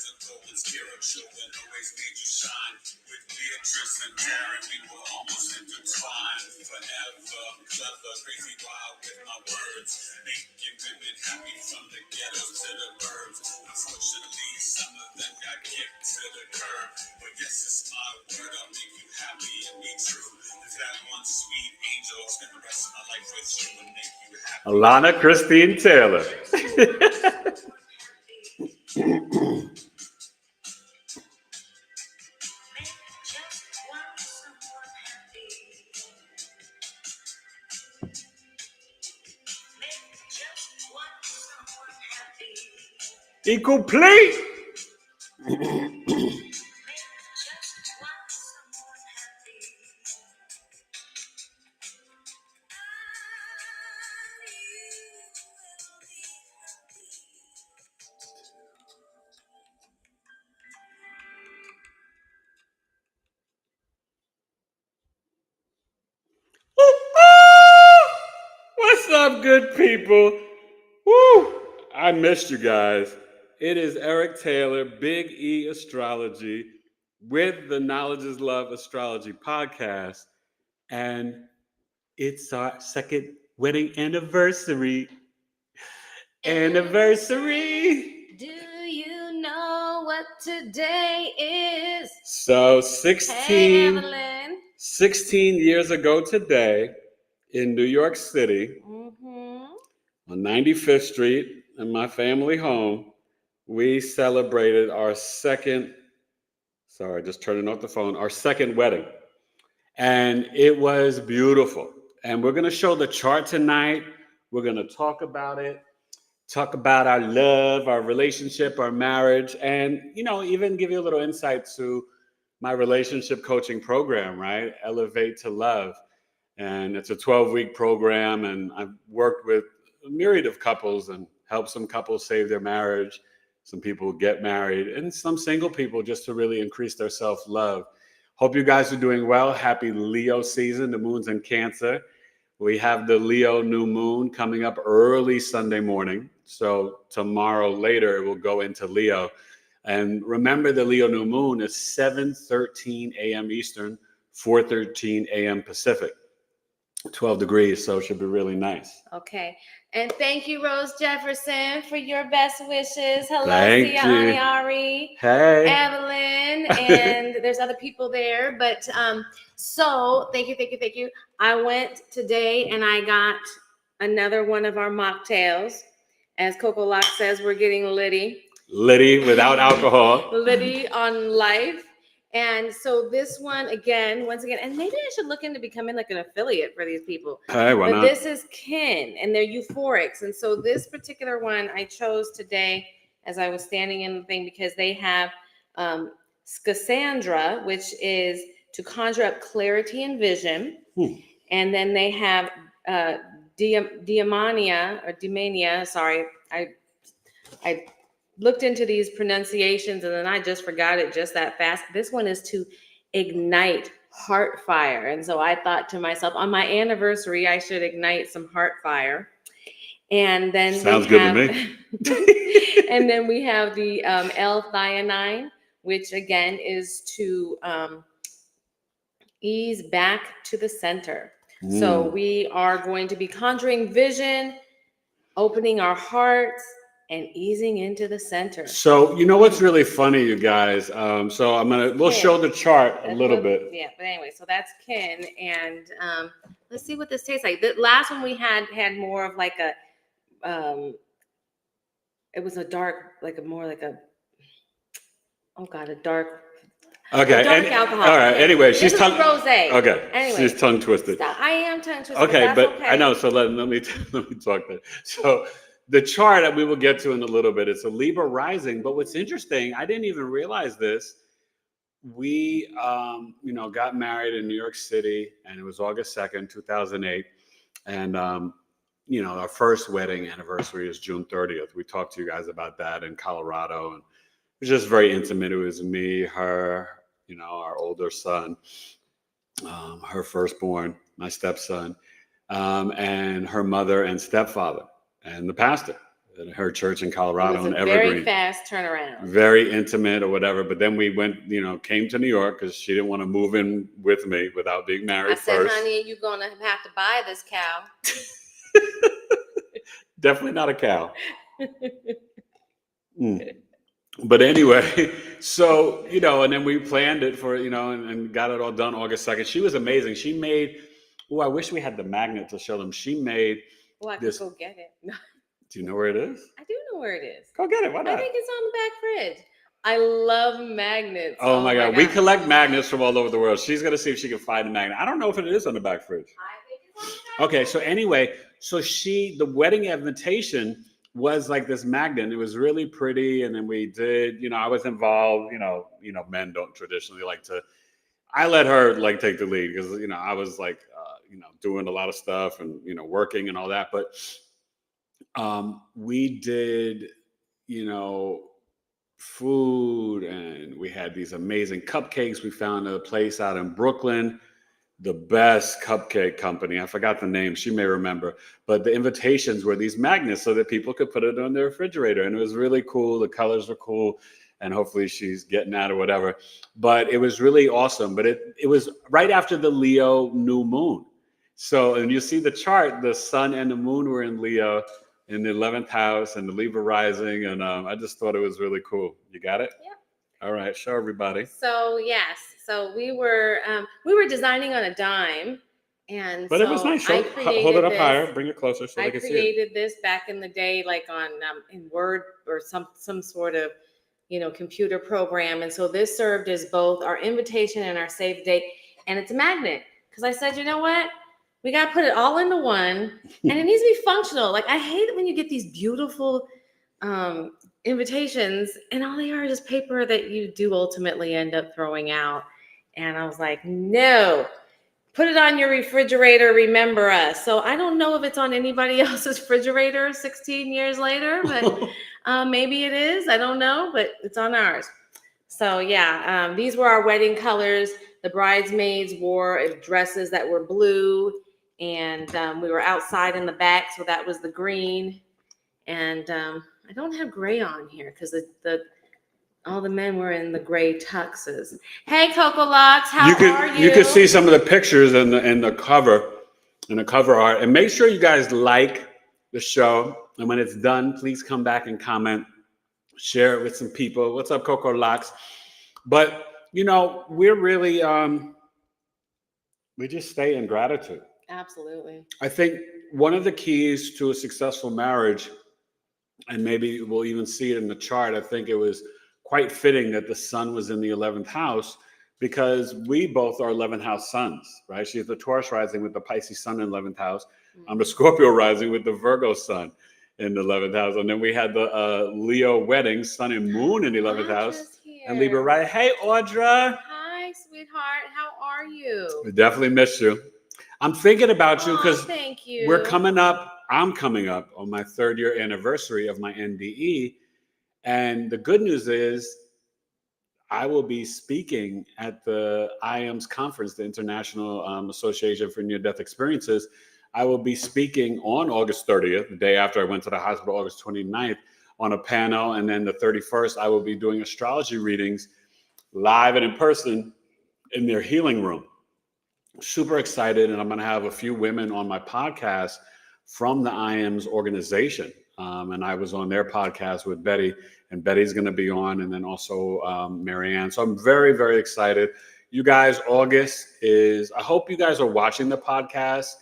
physical and spiritual and always made you shine. With Beatrice and Darren, we were almost intertwined. Forever, clever, crazy, wild with my words. Making women happy from the ghettos to the burbs. Unfortunately, some of them got kicked to the curb. But yes, it's my word, I'll make you happy and be true. There's that one sweet angel, spend the rest of my life with you and make you happy. Alana Christine Taylor. Incomplete. What's up, good people? Woo! I missed you guys. It is Eric Taylor, BigEAstrology, with the Knowledge is Love Astrology podcast. And it's our second wedding anniversary. Anniversary! Do you know what today is? So Hey, Evelyn. 16 years ago today, in New York City, on 95th Street, in my family home, we celebrated our second wedding. And it was beautiful. And we're going to show the chart tonight. We're going to talk about it, talk about our love, our relationship, our marriage, and, even give you a little insight to my relationship coaching program, right? Elevate to Love. And it's a 12-week program, and I've worked with a myriad of couples and helped some couples save their marriage, some people get married, and some single people just to really increase their self-love. Hope you guys are doing well. Happy Leo season. The moon's in Cancer. We have the Leo new moon coming up early Sunday morning. So tomorrow later, it will go into Leo. And remember, the Leo new moon is 7:13 a.m. Eastern, 4:13 a.m. Pacific. 12 degrees, so it should be really nice. Okay. And thank you, Rose Jefferson, for your best wishes. Hello, Thank Sia you. Aniari, Hey. Evelyn, and there's other people there. But so thank you. I went today and I got another one of our mocktails. As Coco Lock says, we're getting litty. Litty without alcohol. Litty on life. And so this one, once again, and maybe I should look into becoming like an affiliate for these people. Hey, why but not? This is Kin, and they're euphorics. And so this particular one I chose today as I was standing in the thing because they have Scasandra, which is to conjure up clarity and vision. And then they have Diamania. Sorry, I looked into these pronunciations and then I just forgot it just that fast. This one is to ignite heart fire. And so I thought to myself, on my anniversary, I should ignite some heart fire. And then sounds good to me. And then we have the L-theanine, which again is to ease back to the center. So we are going to be conjuring vision, opening our hearts, and easing into the center. So you know what's really funny, you guys? So we'll show the chart a little bit. Yeah, but anyway, so that's Kin, and let's see what this tastes like. The last one we had more of like a, it was a dark, a dark. Okay, dark alcohol. All right. Anyway, she's rosé. Okay, anyway, she's tongue twisted. I am tongue twisted. Okay, but okay. I know. So let me talk then. So the chart that we will get to in a little bit, it's a Libra rising. But what's interesting, I didn't even realize this. We, got married in New York City, and it was August 2nd, 2008. And, our first wedding anniversary is June 30th. We talked to you guys about that in Colorado. And it was just very intimate. It was me, her, our older son, her firstborn, my stepson, and her mother and stepfather. And the pastor. at her church in It Colorado was in a Evergreen. very fast turnaround. Very intimate or whatever. But then we went, came to New York because she didn't want to move in with me without being married I said, first. honey, you're going to have to buy this cow. Definitely not a cow. But anyway, so, and then we planned it for, and got it all done August 2nd. She was amazing. She made, I wish we had the magnet to show them. She made I this. could go get it. Do you know where it is? I do know where it is. Go get it. Why not? I think it's on the back fridge. I love magnets. Oh my God. We collect magnets from all over the world. She's going to see if she can find a magnet. I don't know if it is on the back fridge. I think it's on the back Okay. So anyway, the wedding invitation was like this magnet. It was really pretty. And then we did, I was involved, men don't traditionally like to, I let her like take the lead because, I was like, doing a lot of stuff and, working and all that. But we did, food, and we had these amazing cupcakes. We found a place out in Brooklyn, the best cupcake company. I forgot the name. She may remember. But the invitations were these magnets so that people could put it on their refrigerator. And it was really cool. The colors were cool. And hopefully she's getting that or whatever. But it was really awesome. But it was right after the Leo new moon. So, and you see the chart, the sun and the moon were in Leo in the 11th house and the Libra rising. And I just thought it was really cool. You got it? Yep. All right. Show everybody. So, yes. So we were designing on a dime. But it was nice. Hold it up higher. Bring it closer so they can see it. I created this back in the day, like on in Word or some sort of, computer program. And so this served as both our invitation and our save date. And it's a magnet. Because I said, you know what? We got to put it all into one. And it needs to be functional. Like, I hate it when you get these beautiful invitations and all they are is just paper that you do ultimately end up throwing out. And I was like, no. Put it on your refrigerator. Remember us. So I don't know if it's on anybody else's refrigerator 16 years later, but maybe it is. I don't know, but it's on ours. So yeah, these were our wedding colors. The bridesmaids wore dresses that were blue, and we were outside in the back, so that was the green. And I don't have gray on here because all the men were in the gray tuxes. Hey, Coco Locks, how are you? You can see some of the pictures in the cover art. And make sure you guys like the show. And when it's done, please come back and comment, share it with some people. What's up, Coco Locks? But, we're really, we just stay in gratitude. Absolutely. I think one of the keys to a successful marriage, and maybe we'll even see it in the chart, I think it was quite fitting that the sun was in the 11th house because we both are 11th house suns, right? She's the Taurus rising with the Pisces sun in 11th house. Mm-hmm. I'm the Scorpio rising with the Virgo sun in the 11th house. And then we had the Leo wedding, sun and moon in the 11th house. Here. And Libra rising. Hey, Audra. Hi, sweetheart. How are you? We definitely missed you. I'm thinking about you because thank you. I'm coming up on my 3rd year anniversary of my NDE. And the good news is I will be speaking at the IAMS conference, the International Association for Near-Death Experiences. I will be speaking on August 30th, the day after I went to the hospital, August 29th, on a panel. And then the 31st, I will be doing astrology readings live and in person in their healing room. Super excited. And I'm going to have a few women on my podcast from the IAMS organization. And I was on their podcast with Betty, and Betty's going to be on, and then also Marianne. So I'm very, very excited. You guys, August is, I hope you guys are watching the podcast.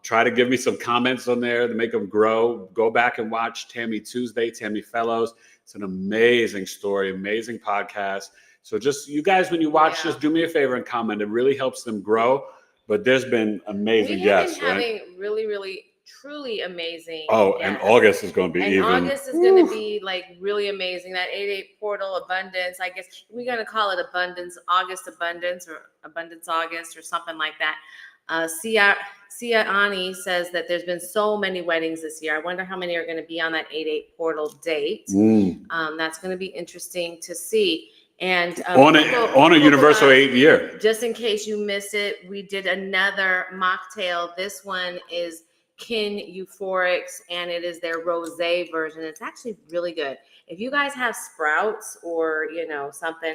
Try to give me some comments on there to make them grow. Go back and watch Tammy Tuesday, Tammy Fellows. It's an amazing story, amazing podcast. So just, you guys, when you watch, just do me a favor and comment. It really helps them grow. But there's been amazing guests, right? Having really, really, truly amazing. Oh, guests. And August is going to be August is going to be like really amazing. That 8/8 portal abundance. I guess we're going to call it August Abundance, or Abundance August, or something like that. Sia Ani says that there's been so many weddings this year. I wonder how many are going to be on that 8/8 portal date. That's going to be interesting to see. And on a universal 8 year. Just in case you missed it, we did another mocktail. This one is Kin Euphorics, and it is their rosé version. It's actually really good. If you guys have Sprouts or, something,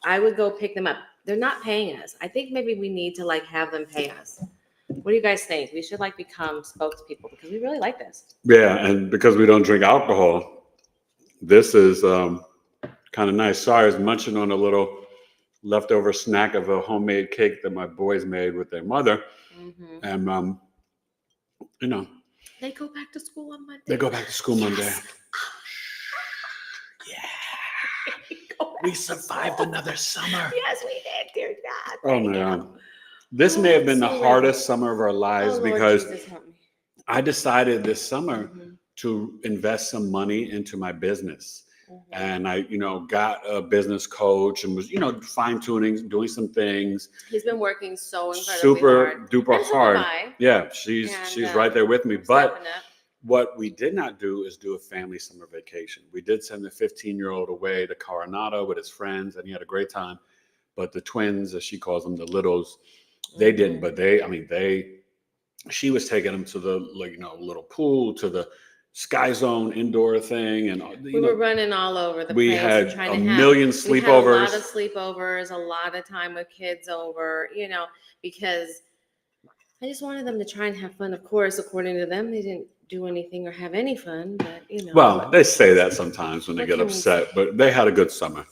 I would go pick them up. They're not paying us. I think maybe we need to have them pay us. What do you guys think? We should become spokespeople because we really like this. Yeah, and because we don't drink alcohol, this is kind of nice. Sorry, I was munching on a little leftover snack of a homemade cake that my boys made with their mother. Mm-hmm. And, they go back to school on Monday. They go back to school Monday. Yeah. We survived another summer. Yes, we did, dear God. Oh, my God. This may have been the hardest summer of our lives because I decided this summer to invest some money into my business. And I, got a business coach and was, fine tuning, doing some things. He's been working so incredibly hard. Duper hard. Yeah, she's right there with me. But what we did not do is do a family summer vacation. We did send the 15-year-old away to Coronado with his friends, and he had a great time. But the twins, as she calls them, the littles, they didn't. But she was taking them to the little pool, to the Sky Zone indoor thing, and we were running all over the place. We had a million sleepovers. We had a lot of sleepovers, a lot of time with kids over, because I just wanted them to try and have fun. Of course, according to them, they didn't do anything or have any fun, but Well, they say that sometimes when they get upset, but they had a good summer.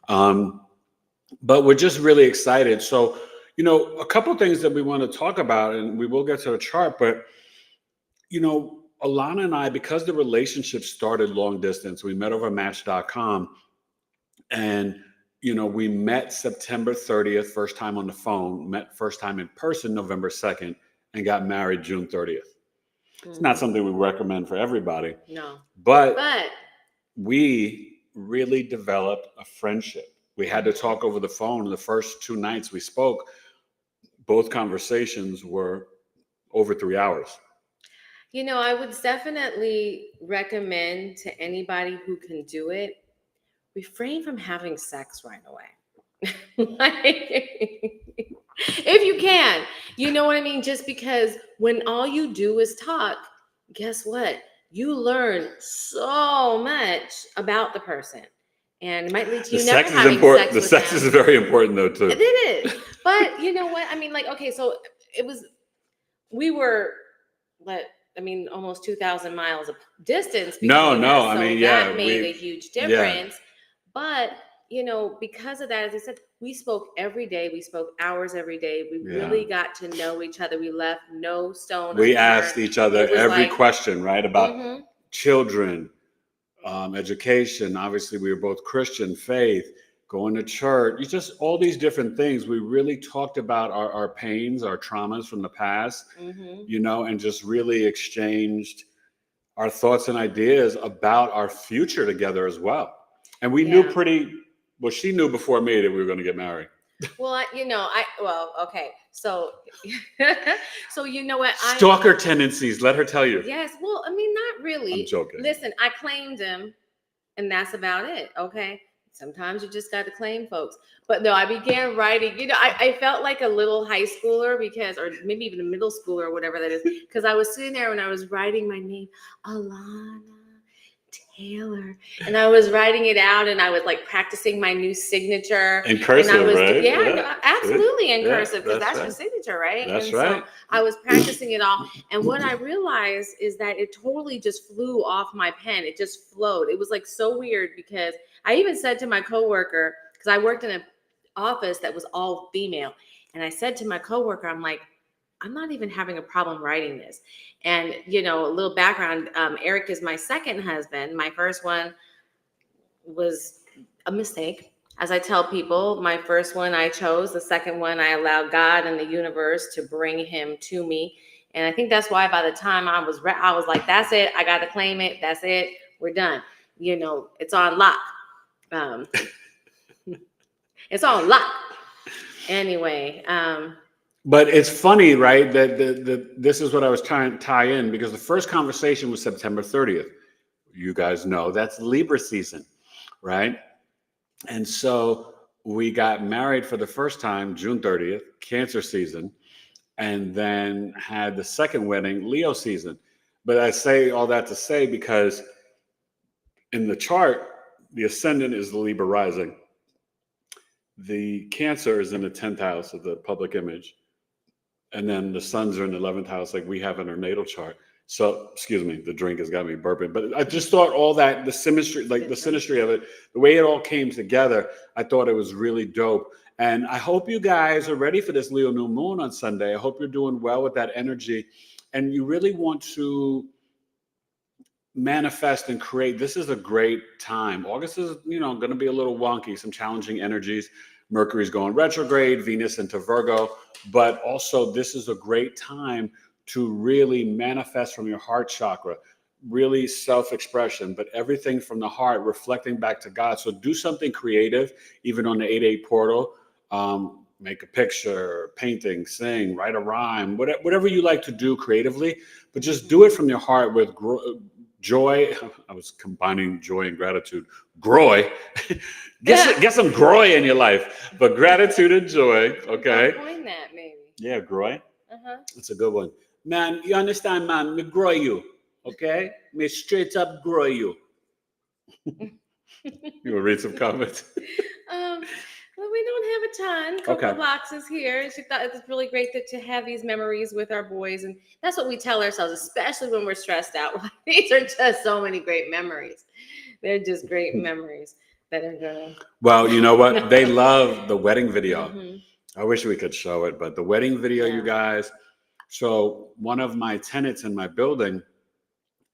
But we're just really excited. So, a couple of things that we want to talk about, and we will get to the chart, but Alana and I, because the relationship started long distance, we met over Match.com, and we met September 30th, first time on the phone, met first time in person November 2nd, and got married June 30th. It's not something we recommend for everybody. No. But we really developed a friendship. We had to talk over the phone. The first 2 nights we spoke, both conversations were over 3 hours. I would definitely recommend to anybody who can do it, refrain from having sex right away. If you can, you know what I mean? Just because when all you do is talk, guess what? You learn so much about the person. And it might lead to you never having sex with them. The sex is very important though, too. It is. But you know what? I mean, okay, so we were, almost 2,000 miles of distance. No. So I mean, that made a huge difference. Yeah. But, because of that, as I said, we spoke every day. We spoke hours every day. We really got to know each other. We left no stone unturned. We asked each other every question, right? About children, education. Obviously, we were both Christian, faith, going to church. Just all these different things. We really talked about our pains, our traumas from the past, and just really exchanged our thoughts and ideas about our future together as well. And we knew she knew before me that we were going to get married. Well, okay. So, so you know what? Stalker tendencies, let her tell you. Yes. Well, not really. I'm joking. Listen, I claimed him, and that's about it. Okay. Sometimes you just got to claim folks. But no, I began writing, I felt like a little high schooler or maybe even a middle schooler or whatever that is, because I was sitting there when I was writing my name, Alana Taylor, and I was writing it out, and I was practicing my new signature. In cursive, and I was, right? Yeah, absolutely in cursive, because that's your signature, right? That's right. So I was practicing it all, and what I realized is that it totally just flew off my pen. It just flowed. It was so weird, because I even said to my coworker, because I worked in an office that was all female, and I said to my coworker, I'm like, I'm not even having a problem writing this. And, a little background, Eric is my second husband. My first one was a mistake. As I tell people, my first one I chose. The second one, I allowed God and the universe to bring him to me. And I think that's why by the time I was like, that's it. I got to claim it. That's it. We're done. It's on lock. It's on lock. Anyway, but it's funny, right, that this is what I was trying to tie in, because the first conversation was September 30th. You guys know that's Libra season, right? And so we got married for the first time June 30th, Cancer season. and then had the second wedding, Leo season. But I say all that to say because in the chart, the ascendant is the Libra rising. The Cancer is in the 10th house of the public image. And then the suns are in the 11th house, like we have in our natal chart. So, excuse me, the drink has got me burping. But I just thought all that, the symmetry, like the synastry of it, the way it all came together, I thought it was really dope. And I hope you guys are ready for this Leo new moon on Sunday. I hope you're doing well with that energy. And you really want to manifest and create. This is a great time. August is, going to be a little wonky, some challenging energies. Mercury's going retrograde, Venus into Virgo, but also this is a great time to really manifest from your heart chakra, really self-expression, but everything from the heart, reflecting back to God. So do something creative, even on the 8-8 portal. Make a picture, painting, sing, write a rhyme, whatever you like to do creatively, but just do it from your heart with joy. I was combining joy and gratitude. Groy. Get some groy in your life, but gratitude and joy. Okay. I'll coin that maybe. Yeah, groy. Uh-huh. It's a good one. Man, you understand, man? Me grow you. Okay? Me straight up grow you. You want to read some comments? Well, we don't have a ton. Couple Okay. of boxes here. She thought it was really great to have these memories with our boys, and that's what we tell ourselves, especially when we're stressed out. These are just so many great memories. They're just great memories that are gonna. Well, you know what? They love the wedding video. Mhm. I wish we could show it, but the wedding video, Yeah. you guys. So one of my tenants in my building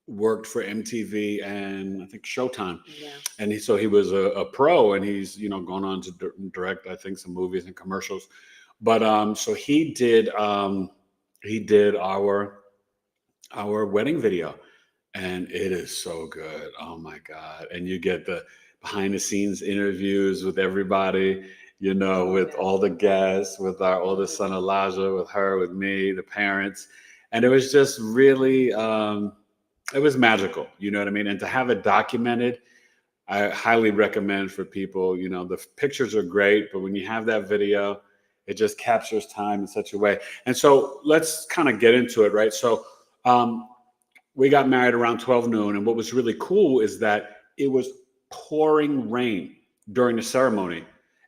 worked for MTV and I think Showtime. Yeah. And so he was a pro, and he's gone on to direct, I think, some movies and commercials. But so he did our wedding video, and it is so good. Oh my God. And you get the behind the scenes interviews with everybody, with all the guests, with our oldest son Elijah, with her, with me, the parents. And it was just really it was magical, you know what I mean? And to have it documented, I highly recommend for people. The pictures are great, but when you have that video, it just captures time in such a way. And so let's kind of get into it, right? So we got married around 12 noon. And what was really cool is that it was pouring rain during the ceremony.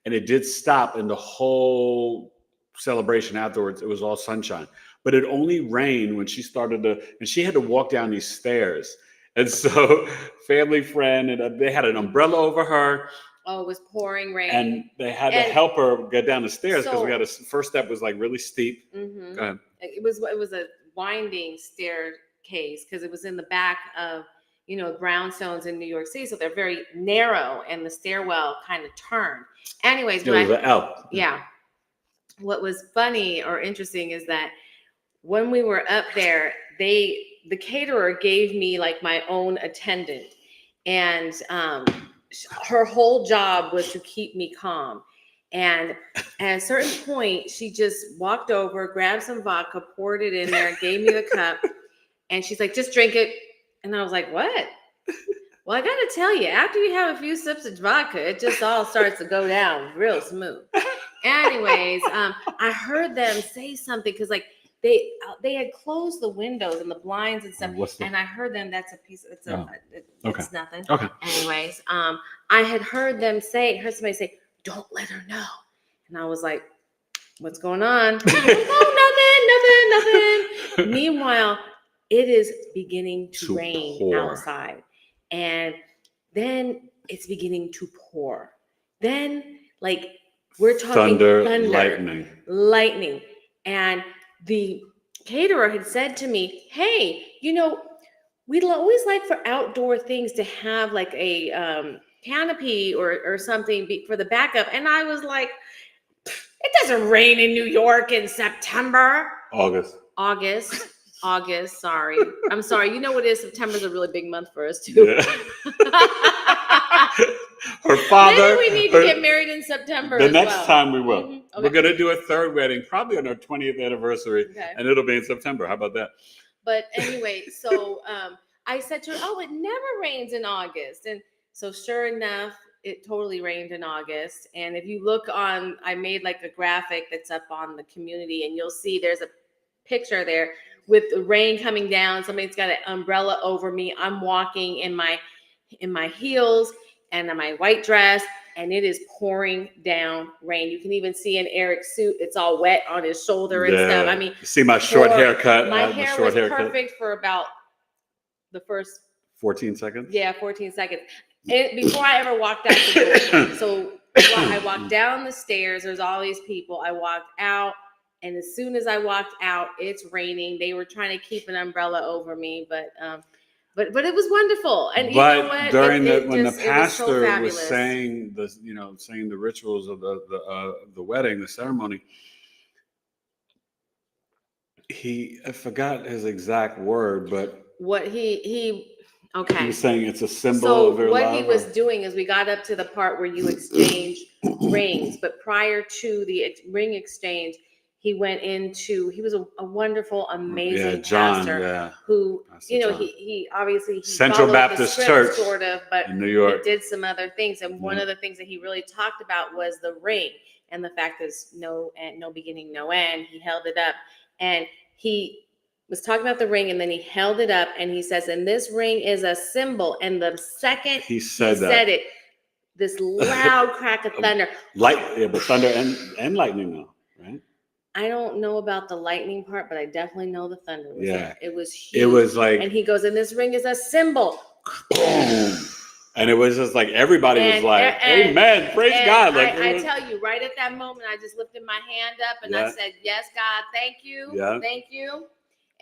And it did stop in the whole celebration afterwards. It was all sunshine. But it only rained when she and she had to walk down these stairs. And so family friend, and they had an umbrella over her. Oh, it was pouring rain. And they had to help her get down the stairs because we had first step was like really steep. Mm-hmm. Go ahead. It was a winding staircase because it was in the back of, brownstones in New York City. So they're very narrow and the stairwell kind of turned. Anyways, It was an L. Yeah. What was funny or interesting is that when we were up there, the caterer gave me like my own attendant, and her whole job was to keep me calm. And at a certain point, she just walked over, grabbed some vodka, poured it in there, gave me the cup, and she's like, "Just drink it." And I was like, "What?" Well, I got to tell you, after you have a few sips of vodka, it just all starts to go down real smooth. Anyways, I heard them say something because like they had closed the windows and the blinds and stuff, and I heard them. That's a piece. It's nothing. Okay. Anyways, I had heard somebody say, "Don't let her know," and I was like, "What's going on?" Oh, nothing. Meanwhile, it is beginning to rain outside, and then it's beginning to pour. Then, like, we're talking thunder, lightning. And the caterer had said to me, "Hey, we'd always like for outdoor things to have like a canopy or something for the backup." And I was like, "It doesn't rain in New York in September." August. Sorry. I'm sorry. You know what it is? September's a really big month for us too. Yeah. Her father. Maybe we need to get married in September. The next time we will. Mm-hmm. Okay. We're going to do a third wedding, probably on our 20th anniversary, and it'll be in September. How about that? But anyway, so I said to her, "Oh, it never rains in August." And so sure enough, it totally rained in August. And if you look I made like a graphic that's up on the community, and you'll see there's a picture there with the rain coming down. Somebody's got an umbrella over me. I'm walking in my heels and my white dress, and it is pouring down rain. You can even see in Eric's suit, it's all wet on his shoulder and stuff. I mean, you see my short haircut. My hair was perfect for about the first 14 seconds. Yeah, 14 seconds. Before I ever walked out the door. So I walked down the stairs. There's all these people. I walked out, and as soon as I walked out, it's raining. They were trying to keep an umbrella over me, but it was wonderful. And you know what? When the pastor was saying the rituals of the wedding, the ceremony, I forgot his exact word, but what he okay. He was saying it's a symbol of their love. So what he was doing is we got up to the part where you exchange rings, but prior to the ring exchange, he was a wonderful, amazing pastor who, he obviously Central Baptist Church sort of, but in New York. He did some other things. And one of the things that he really talked about was the ring and the fact there's no beginning, no end. He held it up and he was talking about the ring, and then he held it up and he says, and this ring is a symbol. And the second he said it, this loud crack of thunder. But thunder and lightning though, right? I don't know about the lightning part, but I definitely know the thunder was there. It was huge. It was like, and he goes, and this ring is a symbol. Boom. And it was just like everybody was like, amen, praise God. Like I tell you, right at that moment, I just lifted my hand up and I said, yes, God, thank you. Thank you.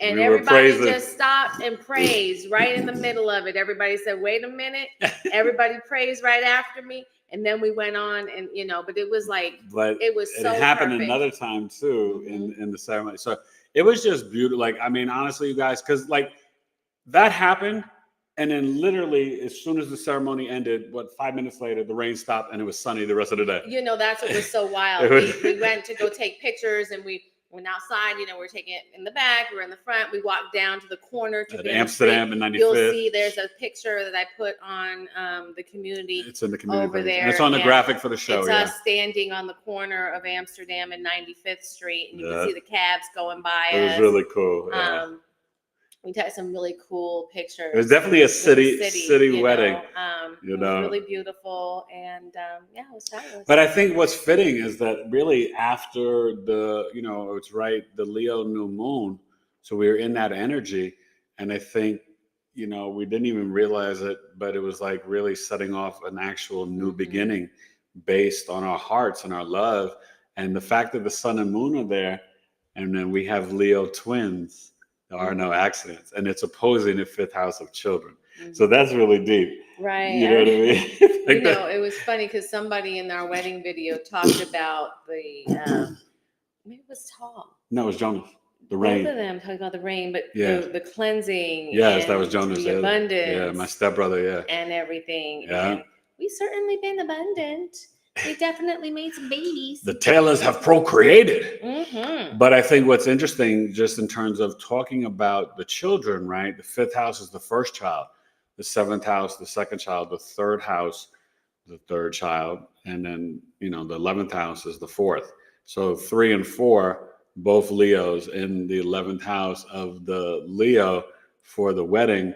And everybody just stopped and praised right in the middle of it. Everybody said, wait a minute. Everybody praised right after me. And then we went on and, but it was like, it was so it happened perfect. Another time too in the ceremony. So it was just beautiful. Like, I mean, honestly, you guys, because like that happened. And then literally as soon as the ceremony ended, 5 minutes later, the rain stopped and it was sunny the rest of the day. That's what was so wild. We went to go take pictures and we went outside, we're taking it in the back, we're in the front. We walked down to the corner to Amsterdam and 95th. You'll see there's a picture that I put on the community. It's in the community over there. And it's on the graphic for the show. It's us standing on the corner of Amsterdam and 95th Street, and you can see the cabs going by. It was really cool. We took some really cool pictures. It was definitely a city wedding. It was really beautiful, and it was fabulous. But I think what's fitting is that really after the Leo new moon, so we were in that energy, and I think we didn't even realize it, but it was like really setting off an actual new beginning based on our hearts and our love, and the fact that the sun and moon are there, and then we have Leo twins. There are no accidents, and it's opposing the fifth house of children. So that's really deep. Right. You know what I mean? It was funny because somebody in our wedding video talked about maybe it was Tom. No, it was Jonas. The rain. Both of them talking about the rain, but the cleansing. Yes, that was Jonas. The abundance. Yeah, my stepbrother. Yeah. And everything. Yeah. And we certainly been abundant. We definitely made some babies. The Taylors have procreated. But I think what's interesting, just in terms of talking about the children, right? The fifth house is the first child, the seventh house, the second child, the third house, the third child, and then the 11th house is the fourth. So 3 and 4, both Leos in the 11th house of the Leo for the wedding.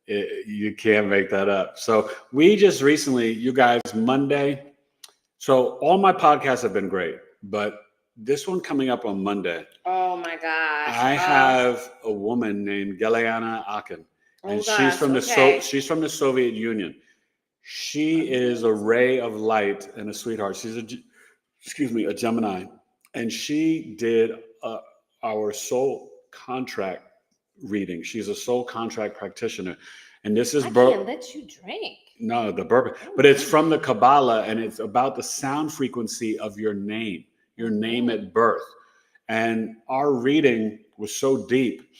You can't make that up. So we just recently, you guys, Monday. So all my podcasts have been great, but this one coming up on Monday. Oh my gosh! I have a woman named Geliana Akin, and she's from the Soviet Union. She is a ray of light and a sweetheart. She's a Gemini, and she did our soul contract reading. She's a soul contract practitioner, and this is. I can't let you drink. No, the bourbon, but it's from the Kabbalah, and it's about the sound frequency of your name at birth. And our reading was so deep,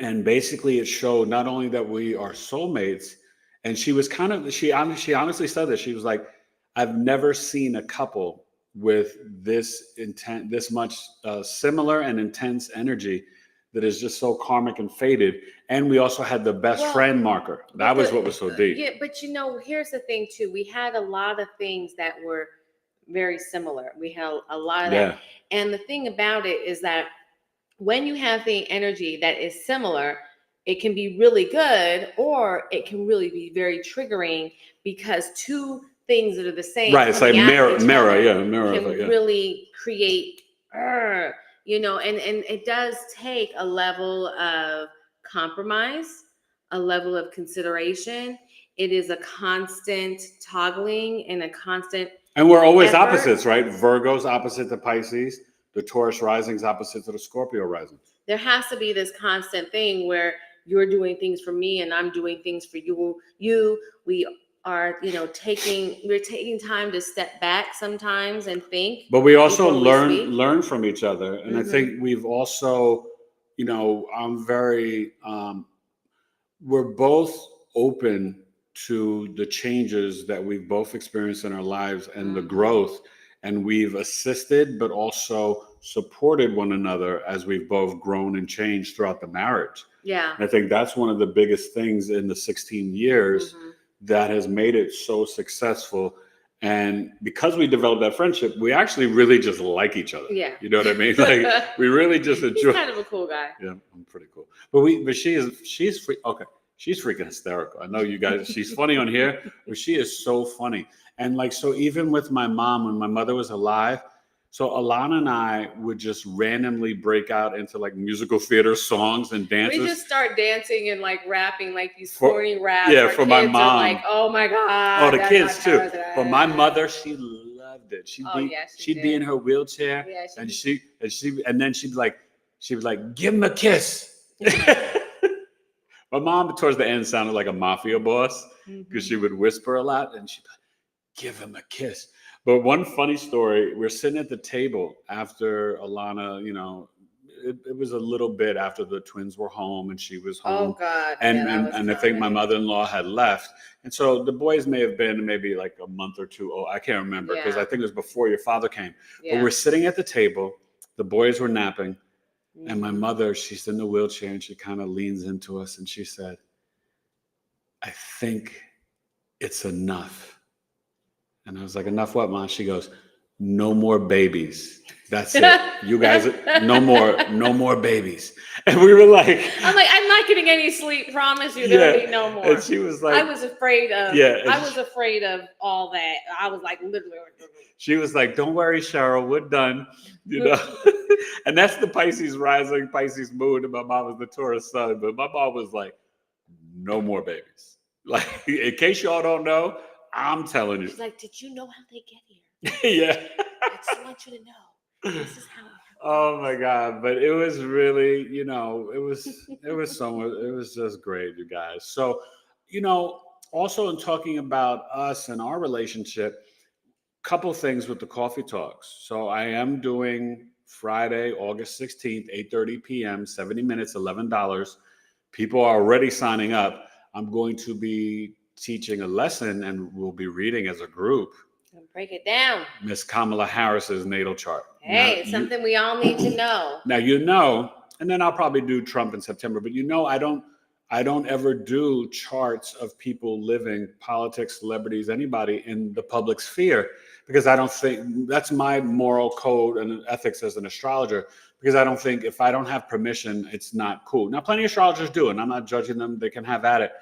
and basically it showed not only that we are soulmates, and she honestly said that she was like, I've never seen a couple with this intent, this much similar and intense energy that is just so karmic and fated. And we also had the best friend marker. That was what was so deep. Yeah, but here's the thing too. We had a lot of things that were very similar. We had a lot of that. And the thing about it is that when you have the energy that is similar, it can be really good, or it can really be very triggering, because two things that are the same Right. It's like coming at each mirror. other Yeah. Mirror. can Yeah. really create, and it does take a level of compromise, a level of consideration. It is a constant toggling and a constant And we're always effort. opposites, right? Virgo's opposite to Pisces. The Taurus rising's opposite to the Scorpio rising. There has to be this constant thing where you're doing things for me and I'm doing things for you. We are, we're taking time to step back sometimes and think. But we also before we speak. learn from each other. And I think we've also, I'm very, we're both open to the changes that we've both experienced in our lives and the growth. And we've assisted, but also supported one another as we've both grown and changed throughout the marriage. Yeah. And I think that's one of the biggest things in the 16 years that has made it so successful. And because we developed that friendship, we actually really just like each other. Yeah. You know what I mean? Like, we really just enjoy. He's kind of a cool guy. Yeah, I'm pretty cool. But she's free. Okay. She's freaking hysterical. I know you guys, she's funny on here, but she is so funny. And like, so even with my mom, when my mother was alive, so Alana and I would just randomly break out into like musical theater songs and dances. We just start dancing and like rapping like these corny raps. Yeah, Our for my kids mom. Are like, oh my God. Oh, the kids too. But my mother, she loved it. She'd be in her wheelchair, Yeah, and then she'd be like, give him a kiss. My mom, towards the end, sounded like a mafia boss because she would whisper a lot, and she'd be like, give him a kiss. But one funny story, we're sitting at the table after Alana, it was a little bit after the twins were home and she was home. Oh, God. And I think my mother-in-law had left. And so the boys may have been maybe like a month or two old. I can't remember because I think it was before your father came. Yeah. But we're sitting at the table. The boys were napping. And my mother, she's in the wheelchair and she kind of leans into us and she said, I think it's enough. And I was like, enough what, Mom? She goes, no more babies. That's it. You guys, no more babies. And we were like, I'm not getting any sleep. Promise you there'll be no more. And she was like, I was afraid of all that. I was like, literally. She was like, don't worry, Cheryl, we're done. And that's the Pisces rising, Pisces moon. And my mom was the Taurus sun. But my mom was like, no more babies. Like, in case y'all don't know, I'm telling you. She's like, did you know how they get here? Yeah. I just want you to know. This is how it happens. Oh my God. But it was really, it was just great, you guys. So, also in talking about us and our relationship, couple things with the coffee talks. So I am doing Friday, August 16th, 8:30 p.m., 70 minutes, $11. People are already signing up. I'm going to be teaching a lesson and we'll be reading as a group. Break it down. Miss Kamala Harris's natal chart. Hey, it's something we all need to know. Now, and then I'll probably do Trump in September, but I don't ever do charts of people living, politics, celebrities, anybody in the public sphere, because I don't think that's my moral code and ethics as an astrologer, because I don't think if I don't have permission, it's not cool. Now, plenty of astrologers do, and I'm not judging them. They can have at it.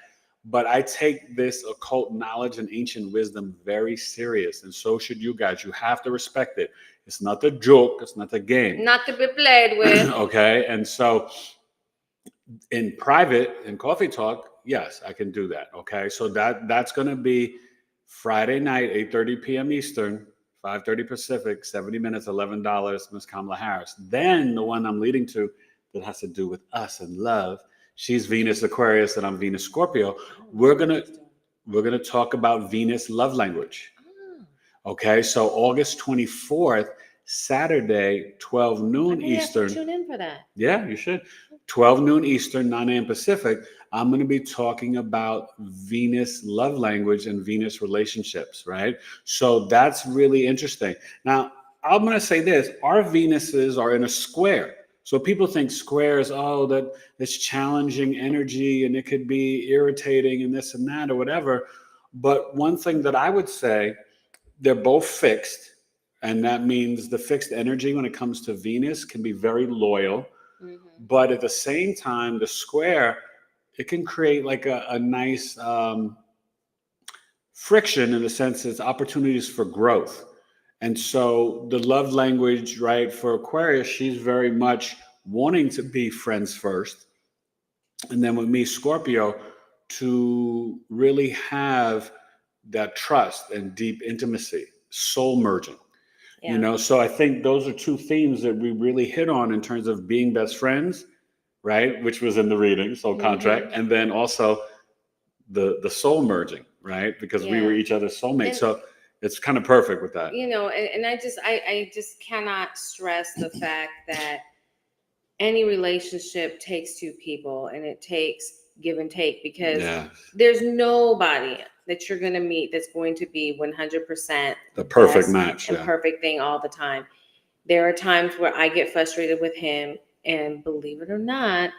But I take this occult knowledge and ancient wisdom very serious, and so should you guys. You have to respect it. It's not a joke. It's not a game. Not to be played with. Okay, and so in private, in coffee talk, yes, I can do that. Okay, so that's going to be Friday night, 8:30 p.m. Eastern, 5:30 Pacific, 70 minutes, $11, Miss Kamala Harris. Then the one I'm leading to that has to do with us and love. She's Venus Aquarius and I'm Venus Scorpio. We're gonna talk about Venus love language. Okay, so August 24th, Saturday, 12 noon Eastern. Tune in for that. Yeah, you should. 12 noon Eastern, 9 a.m. Pacific. I'm going to be talking about Venus love language and Venus relationships, right? So that's really interesting. Now, I'm going to say this. Our Venuses are in a square. So people think squares, that's challenging energy and it could be irritating and this and that or whatever. But one thing that I would say, they're both fixed. And that means the fixed energy when it comes to Venus can be very loyal. But at the same time, the square, it can create like a nice friction in the sense it's opportunities for growth. And so the love language, right, for Aquarius, she's very much wanting to be friends first. And then with me, Scorpio, to really have that trust and deep intimacy, soul merging. Yeah. You know, so I think those are two themes that we really hit on in terms of being best friends, right? Which was in the reading, soul contract, and then also the soul merging, right? Because we were each other's soulmates. So it's kind of perfect with that. You know, and I just cannot stress the fact that any relationship takes two people, and it takes give and take, because there's nobody that you're going to meet that's going to be 100% the perfect match and perfect thing all the time. There are times where I get frustrated with him, and believe it or not,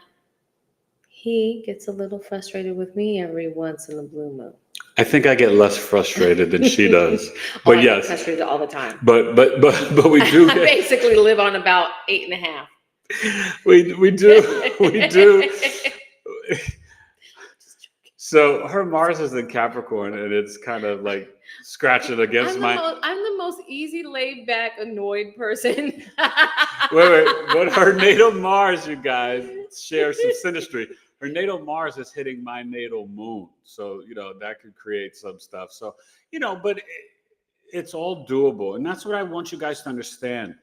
he gets a little frustrated with me every once in a blue moon. I think I get less frustrated than she does, but I yes, get frustrated all the time. But we do. I basically live on about 8.5. We do. So her Mars is in Capricorn, and it's kind of like scratching against I'm the most easy, laid back, annoyed person. wait, but her natal Mars, you guys, share some synastry. Her natal Mars is hitting my natal moon, so you know that could create some stuff. So you know, but it's all doable, and that's what I want you guys to understand.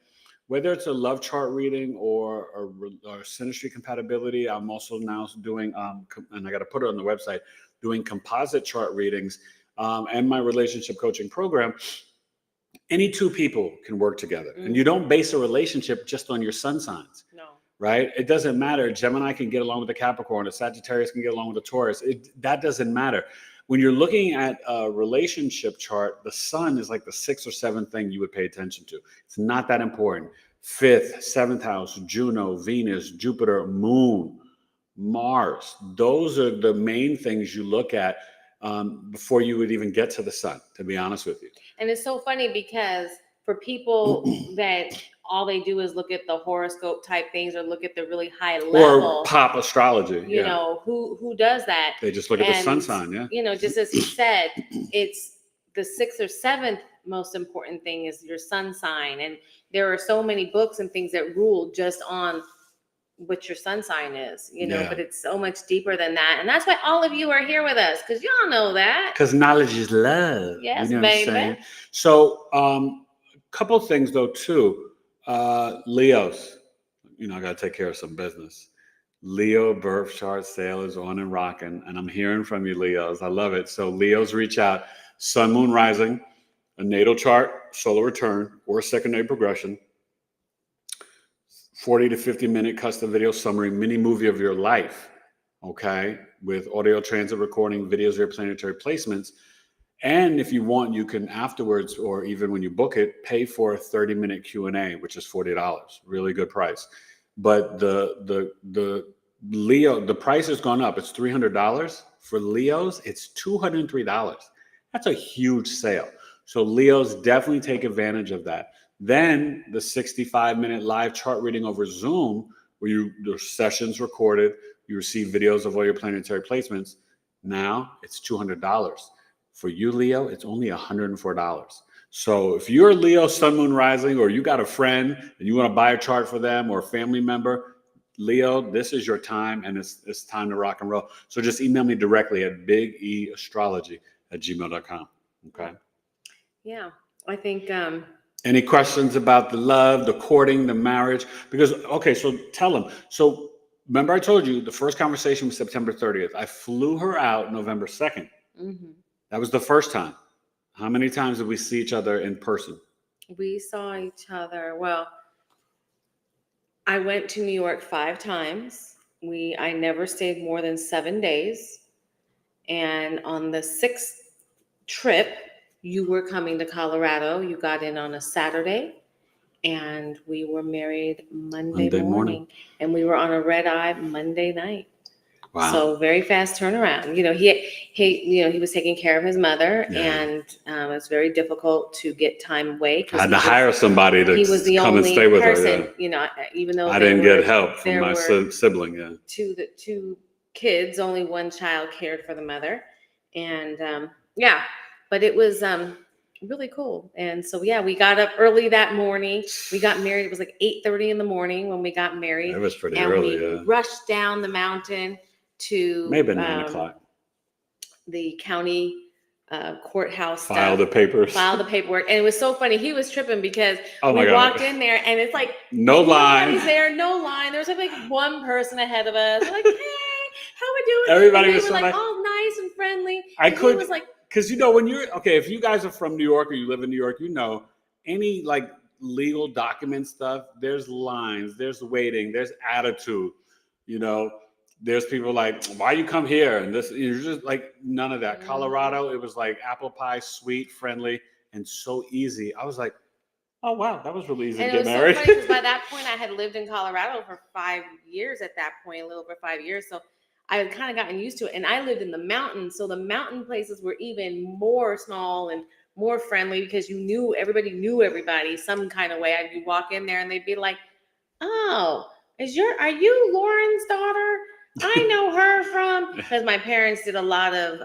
Whether it's a love chart reading or synastry compatibility, I'm also now doing, and I got to put it on the website, doing composite chart readings and my relationship coaching program. Any two people can work together. And you don't base a relationship just on your sun signs. No. Right? It doesn't matter. Gemini can get along with a Capricorn. A Sagittarius can get along with a Taurus. That doesn't matter. When you're looking at a relationship chart, the sun is like the 6th or 7th thing you would pay attention to. It's not that important. 5th, 7th house, Juno, Venus, Jupiter, Moon, Mars. Those are the main things you look at before you would even get to the sun, to be honest with you. And it's so funny because for people that all they do is look at the horoscope type things or look at the really high level or pop astrology, you know, who does that? They just look at the sun sign, You know, just as he said, it's the 6th or 7th most important thing is your sun sign, and there are so many books and things that rule just on what your sun sign is, you know, but it's so much deeper than that. And that's why all of you are here with us, because y'all know that. Because knowledge is love. Yes, you know baby. What I'm saying? So a couple things though too. Leos, you know, I got to take care of some business. Leo birth chart sale is on and rocking, and I'm hearing from you, Leos. I love it. So Leos, reach out. Sun, moon, rising, a natal chart, solar return, or secondary progression. 40 to 50-minute custom video summary, mini movie of your life, okay, with audio transit recording, videos of your planetary placements. And if you want, you can afterwards, or even when you book it, pay for a 30-minute Q&A, which is $40. Really good price. But the Leo, the price has gone up. It's $300. For Leos, it's $203. That's a huge sale. So Leos, definitely take advantage of that. Then the 65-minute live chart reading over Zoom, where the session's recorded, you receive videos of all your planetary placements. Now it's $200. For you, Leo, it's only $104. So if you're a Leo, Sun, Moon, Rising, or you got a friend and you want to buy a chart for them or a family member, Leo, this is your time, and it's time to rock and roll. So just email me directly at BigEAstrology@gmail.com. Okay? Yeah, I think... Any questions about the love, the courting, the marriage? Because, okay, so tell them. So remember I told you the first conversation was September 30th. I flew her out November 2nd. Mm-hmm. That was the first time. How many times did we see each other in person? We saw each other. Well, I went to New York 5 times. I never stayed more than 7 days. And on the 6th trip, you were coming to Colorado. You got in on a Saturday, and we were married Monday morning. And we were on a red eye Monday night. Wow. So very fast turnaround. He was taking care of his mother, and it was very difficult to get time away. I had to hire somebody to he was the come and only stay with person, her. even though I didn't get help from my sibling. Yeah. Two kids, only one child cared for the mother, and but it was really cool. And so we got up early that morning. We got married. It was like 8:30 in the morning when we got married. It was pretty and early. we rushed down the mountain to maybe 9 o'clock. The county courthouse File stuff. the paperwork. And it was so funny. He was tripping because we walked in there and it's like no line. Nobody's there, no line. There was like one person ahead of us. We're like, hey, how we doing? Everybody and was were so like nice. all nice and friendly. He was like, because when you're if you guys are from New York or you live in New York, any like legal document stuff, there's lines, there's waiting, there's attitude, there's people like, why you come here? And this, you're just like, none of that. Colorado, it was like apple pie, sweet, friendly, and so easy. I was like, oh, wow, that was really easy to get married. So funny because by that point I had lived in Colorado for 5 years at that point, a little over 5 years. So I had kind of gotten used to it. And I lived in the mountains. So the mountain places were even more small and more friendly because everybody knew everybody some kind of way. I'd walk in there and they'd be like, oh, are you Lauren's daughter? I know her from, because my parents did a lot of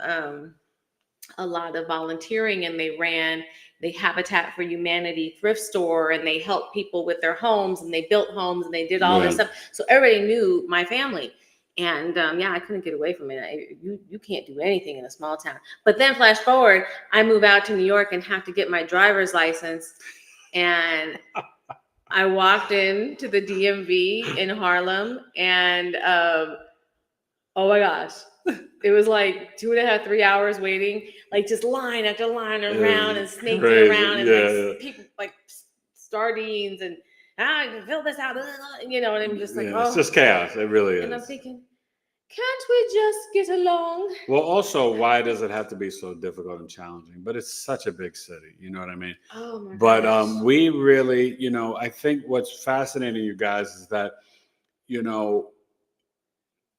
volunteering, and they ran the Habitat for Humanity thrift store, and they helped people with their homes, and they built homes, and they did all this stuff. So everybody knew my family. And I couldn't get away from it. You can't do anything in a small town. But then flash forward, I move out to New York and have to get my driver's license. And I walked into the DMV in Harlem, and oh my gosh, it was like 2.5, 3 hours waiting, like just line after line around and snaking around, and people like sardines, and I can fill this out, and I'm just like, it's just chaos. It really is. And I'm thinking, can't we just get along? Well, also, why does it have to be so difficult and challenging? But it's such a big city, you know what I mean? Oh my gosh. We really, I think what's fascinating, you guys, is that,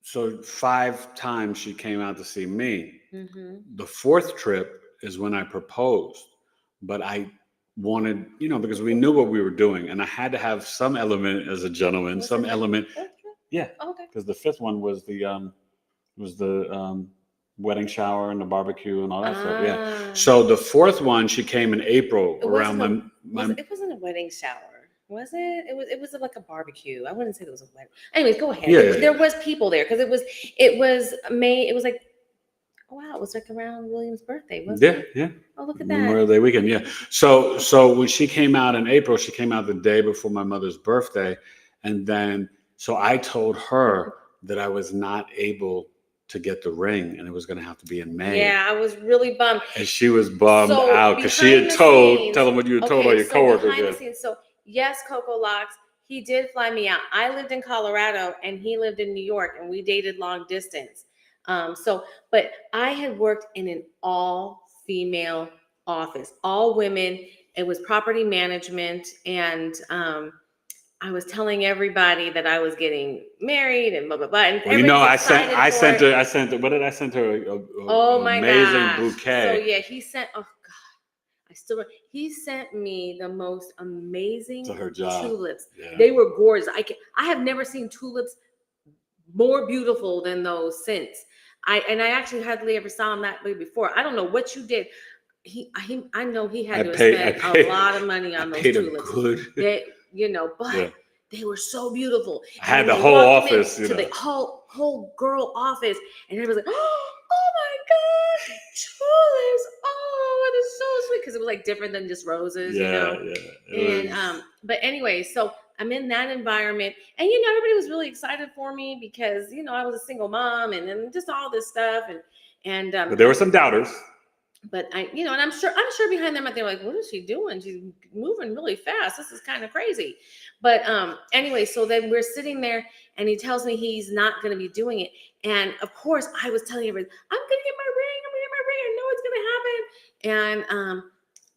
so 5 times she came out to see me. Mm-hmm. The 4th trip is when I proposed, but I wanted, because we knew what we were doing, and I had to have some element as a gentleman, element. Yeah. Okay. Because the 5th one was the wedding shower and the barbecue and all that stuff. Yeah. So the 4th one, she came in April around it wasn't a wedding shower. Was it? It was like a barbecue. I wouldn't say it was a wedding. Anyways, go ahead. There was people there because it was May. It was like, oh wow, it was like around William's birthday, wasn't it? Yeah. Oh, look at that. Memorial Day weekend. Yeah. So when she came out in April, she came out the day before my mother's birthday, and then so I told her that I was not able to get the ring, and it was going to have to be in May. Yeah, I was really bummed. And she was bummed out because she had tell them what you had told all your coworkers. Behind the scenes, so yes, Coco Locks, he did fly me out. I lived in Colorado and he lived in New York, and we dated long distance. But I had worked in an all-female office, all women. It was property management, and I was telling everybody that I was getting married and blah blah blah. And I sent her. What did I send her? My amazing bouquet. So yeah, he sent. Oh God, he sent me the most amazing tulips. Yeah. They were gorgeous. I have never seen tulips more beautiful than those since. I actually hardly ever saw them that way before. I don't know what you did. I know he had to spend a lot of money on those tulips. They were so beautiful. I had the whole office, to the whole girl office, and everybody was like, "Oh my God, tulips! Oh, it is so sweet," because it was like different than just roses, And but anyway, so I'm in that environment, and everybody was really excited for me because I was a single mom, and just all this stuff, and but there were some doubters. But and I'm sure behind them, they're like, what is she doing? She's moving really fast. This is kind of crazy. But anyway, so then we're sitting there, and he tells me he's not going to be doing it. And of course, I was telling everybody, I'm going to get my ring. I know it's going to happen. And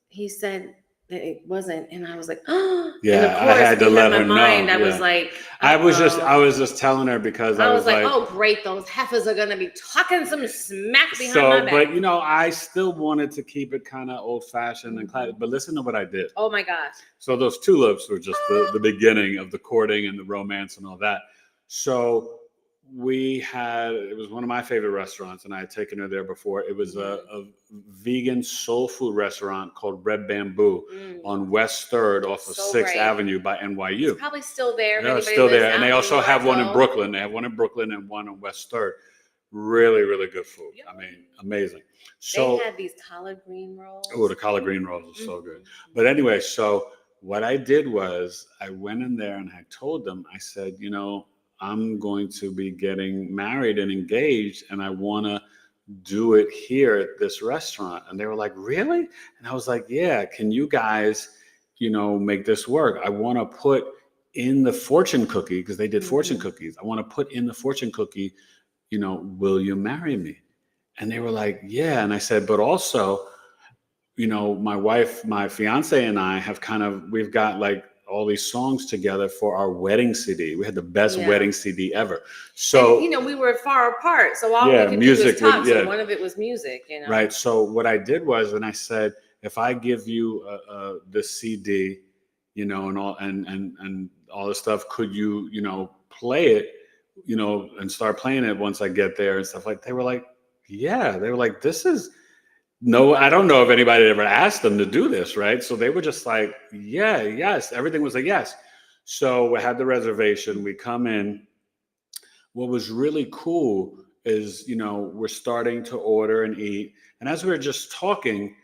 he said, it wasn't. And I was like, oh, Yeah, and of I course, had to let behind her my mind, know. I was Yeah. like, I was uh-oh. just telling her because I I was was like, like, oh, great, those heifers are going to be talking some smack behind my so, back. but you know, I still wanted to keep it kind of old fashioned and classic. But listen to what I did. Oh my gosh. So those tulips were just the beginning of the courting and the romance and all that. So it was one of my favorite restaurants, and I had taken her there before. It was a vegan soul food restaurant called Red Bamboo on West 3rd off of So 6th great. Avenue by NYU. It's probably still there. If Yeah, it's anybody still lives there. And out they in also have one in Northville. Brooklyn. They have one in Brooklyn and one on West 3rd. Really, really good food. I mean, amazing. So they had these collard green rolls. oh, the collard green rolls are so good. But anyway, so what I did was I went in there and I told them, I said, you know, I'm going to be getting married and engaged, and I want to do it here at this restaurant. And they were like, really? And I was like, yeah, can you guys, you know, make this work? I want to put in the fortune cookie, because they did fortune cookies. I want to put in the fortune cookie, you know, will you marry me? And they were like, yeah. And I said, but also, you know, my wife, my fiance and I we've got like all these songs together for our wedding CD. We had the best wedding CD ever. So, and, you know, we were far apart. So all we could music do was talk. would, So one of it was music, you know. Right. So what I did was, and I said, if I give you the CD, you know, and all this stuff, could you, you know, play it, you know, and start playing it once I get there and stuff like, they were like, yeah, they were like, no, I don't know if anybody ever asked them to do this, right? So they were just like, yeah, yes. Everything was a yes. So we had the reservation. We come in. What was really cool is, you know, we're starting to order and eat. And as we were just talking,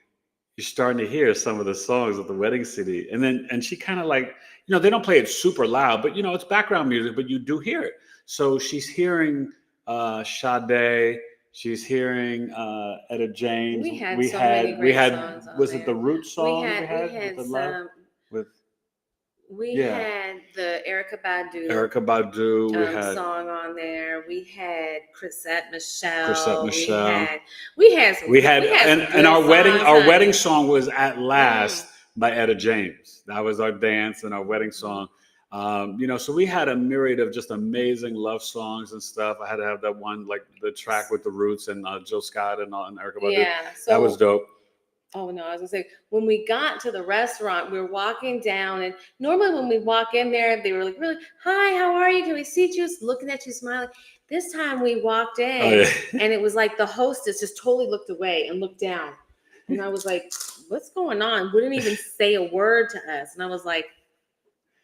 you're starting to hear some of the songs of the wedding CD. And she kind of like, you know, they don't play it super loud, but, you know, it's background music, but you do hear it. So she's hearing Sade. She's hearing Etta James. We had so many great songs on was there. it the root song we had with the some. love? We had the Erykah Badu. We had song on there. We had Chrisette Michele. And our wedding songs, song was At Last by Etta James. That was our dance and our wedding song. You know, so we had a myriad of just amazing love songs and stuff. I had to have that one, like the track with the Roots and Jill Scott and Erykah Badu. Yeah, so that was dope. Oh no, I was gonna say, when we got to the restaurant, we were walking down, and normally when we walk in there, they were like, really, hi, how are you? Can we seat you? Looking at you, smiling. This time we walked in, and it was like the hostess just totally looked away and looked down. And I was like, what's going on? Wouldn't even say a word to us. And I was like,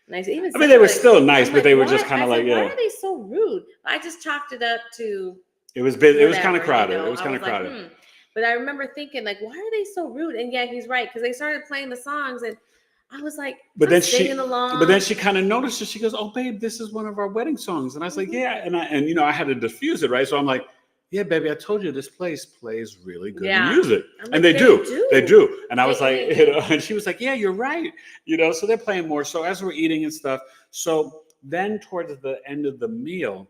nice. They were still nice, but they were just kind of like, why are they so rude? I just chalked it up to it was kind of crowded. You know? It was kind of crowded. But I remember thinking, like, why are they so rude? And yeah, he's right, because they started playing the songs, and I was like, singing along. But then she kind of noticed it. She goes, "Oh, babe, this is one of our wedding songs." And I was like, "Yeah," and you know, I had to diffuse it, right? So I'm like, "Yeah, baby, I told you this place plays really good music," like, and they do. And I was like, you know, and she was like, "Yeah, you're right," you know. So they're playing more. So as we're eating and stuff, so then towards the end of the meal,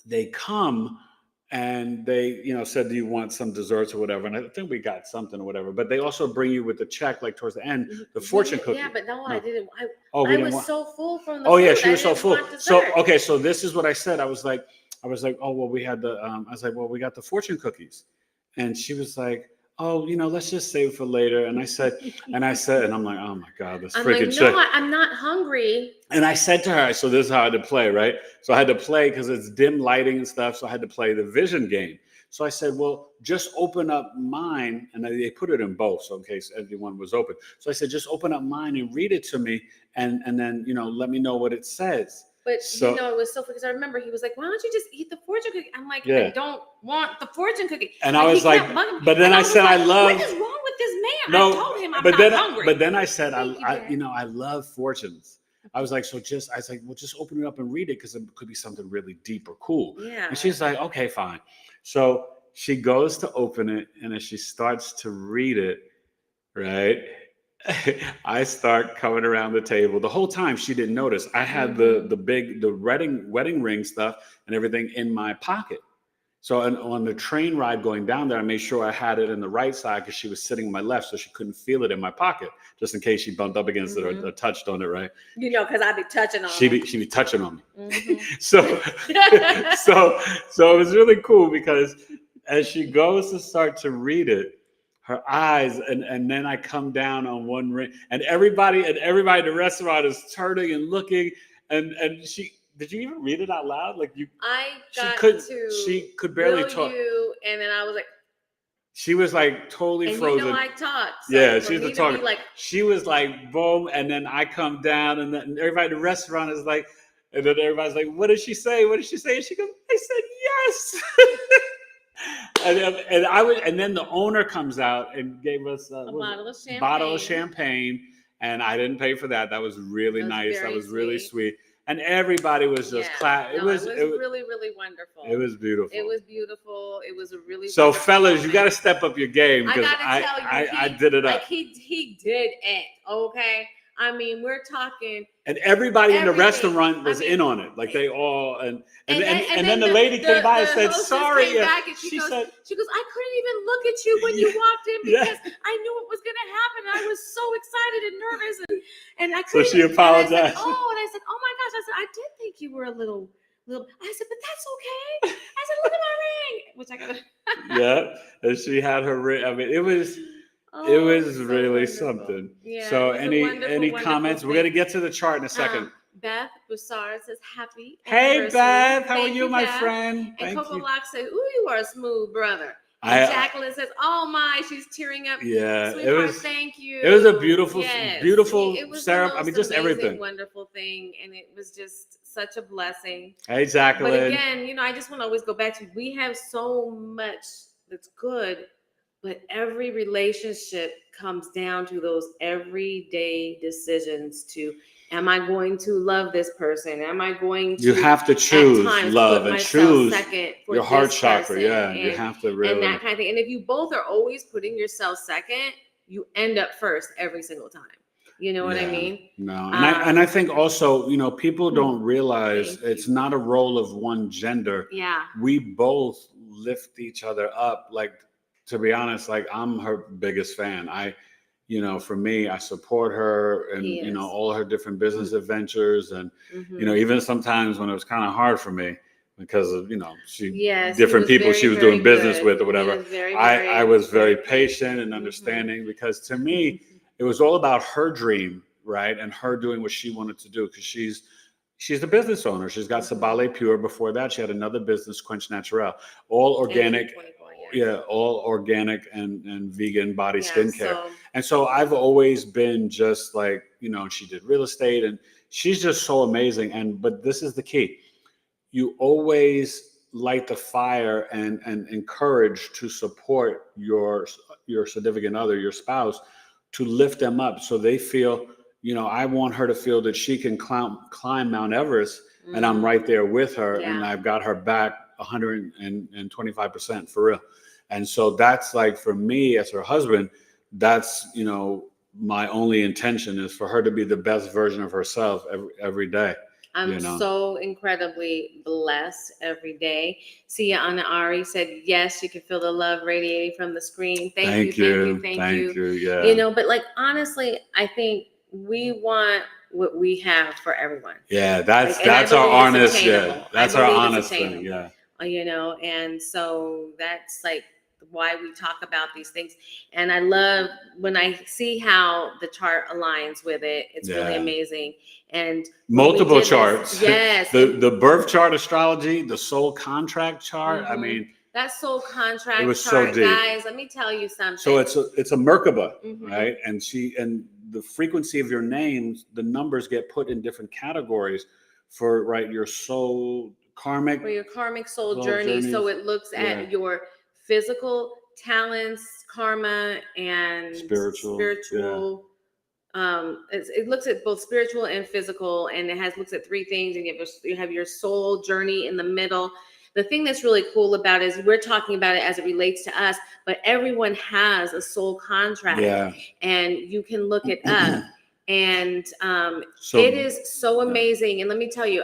they come. And they, you know, said, do you want some desserts or whatever? And I think we got something or whatever. But they also bring you with the check, like towards the end, the fortune cookie. Yeah, but no, I didn't. I was so full from the food. Yeah, she I was so full. So okay, so this is what I said. I was like, oh, well, we had the. I was like, well, we got the fortune cookies, and she was like, oh, you know, let's just save for later. And I said, and I'm like, oh my God, this freaking chick. No, I'm not hungry. And I said to her, so this is how I had to play, right? So I had to play because it's dim lighting and stuff. So I had to play the vision game. So I said, well, just open up mine. And they put it in both, so in case everyone was open. So I said, just open up mine and read it to me. And then, you know, let me know what it says. But, you know, it was so, because I remember he was like, why don't you just eat the fortune cookie? I'm like, I don't want the fortune cookie. And I was like, but then I said, I love. What is wrong with this man? No, I told him I'm not hungry. But then I said, I love fortunes. I was like, well, just open it up and read it, because it could be something really deep or cool. Yeah. And she's like, okay, fine. So she goes to open it, and as she starts to read it, right, I start coming around the table. The whole time she didn't notice. I had the wedding ring stuff and everything in my pocket. So on the train ride going down there, I made sure I had it in the right side because she was sitting on my left, so she couldn't feel it in my pocket, just in case she bumped up against it or touched on it, right? You know, because I'd be touching on She'd be touching on me. Mm-hmm. so it was really cool because as she goes to start to read it, her eyes, and then I come down on one ring, and everybody in the restaurant is turning and looking, and she. Did you even read it out loud? Like you? She could barely talk. And then I was like, she was like totally frozen. You know, I talk. So yeah, she's a talker. Like, she was like, boom, and then I come down, and then everybody in the restaurant is like, and then everybody's like, "What did she say? What did she say?" And she goes, "I said yes." and then the owner comes out and gave us a bottle of champagne, and I didn't pay for that. That was really nice. That was really sweet. And everybody was just it was really, really wonderful. It was beautiful. It was beautiful. It was a really so fellas, moment. You got to step up your game because I did it up. Like he did it. Okay. I mean, we're talking. And everybody in the restaurant was in on it. Like they all and then the lady came by and said, "Sorry." She goes, "I couldn't even look at you when you walked in because I knew it was going to happen. And I was so excited and nervous, and I couldn't." So she apologized. And I said, "Oh my gosh!" I said, "I did think you were a little." I said, "But that's okay." I said, "Look at my ring," which I got. Yeah, and she had her ring. I mean, it was. It was so really wonderful. Something. Yeah, so any comments? Thing. We're gonna get to the chart in a second. Beth Bussard says happy. Hey Beth, how are you, my friend? And Coco Lock says, "Ooh, you are a smooth brother." And Jacqueline says, "Oh my," she's tearing up. Yeah, sweetheart, it was. Thank you. It was a beautiful, beautiful ceremony. I mean, just everything. Wonderful thing, and it was just such a blessing. Hey Jacqueline. But again, you know, I just want to always go back to we have so much that's good. But every relationship comes down to those everyday decisions to, am I going to love this person? Am I going to? You have to choose love and choose your heart chakra. Yeah, you have to really. And that kind of thing. And if you both are always putting yourself second, you end up first every single time. You know what I mean? No. And I think also, you know, people don't realize it's not a role of one gender. Yeah. We both lift each other up. Like, to be honest, like I'm her biggest fan. You know, for me, I support her and, you know, all her different business adventures. And, you know, even sometimes when it was kind of hard for me because of, you know, different people she was doing business with or whatever, I was very patient and understanding because to me, it was all about her dream, right? And her doing what she wanted to do because she's the business owner. She's got Sabale Pure. Before that, she had another business, Quench Naturel, all organic. Yeah, all organic and vegan body skincare. And so I've always been just like, you know, she did real estate and she's just so amazing. But this is the key. You always light the fire and encourage to support your significant other, your spouse, to lift them up so they feel, you know, I want her to feel that she can climb Mount Everest and I'm right there with her and I've got her back 125% for real. And so that's like, for me as her husband, that's, you know, my only intention is for her to be the best version of herself every day. I'm so incredibly blessed every day. Sia Anna Ari said, yes, you can feel the love radiating from the screen. Thank you. Yeah. You know, but like, honestly, I think we want what we have for everyone. Yeah, that's our honest. Yeah, that's our honest thing. Yeah. You know, and so that's like why we talk about these things. And I love when I see how the chart aligns with it. It's really amazing. And multiple charts. Yes. the birth chart astrology, the soul contract chart. I mean, that soul contract it was chart, so deep. guys, let me tell you something. So it's a Merkaba, right? And the frequency of your names, the numbers get put in different categories for your soul karmic. For your karmic soul journey. So it looks at your physical talents, karma, and spiritual. It looks at both spiritual and physical, and it looks at three things, and you have your soul journey in the middle. The thing that's really cool about it is we're talking about it as it relates to us, but everyone has a soul contract, and you can look it up, and it is so amazing. And let me tell you,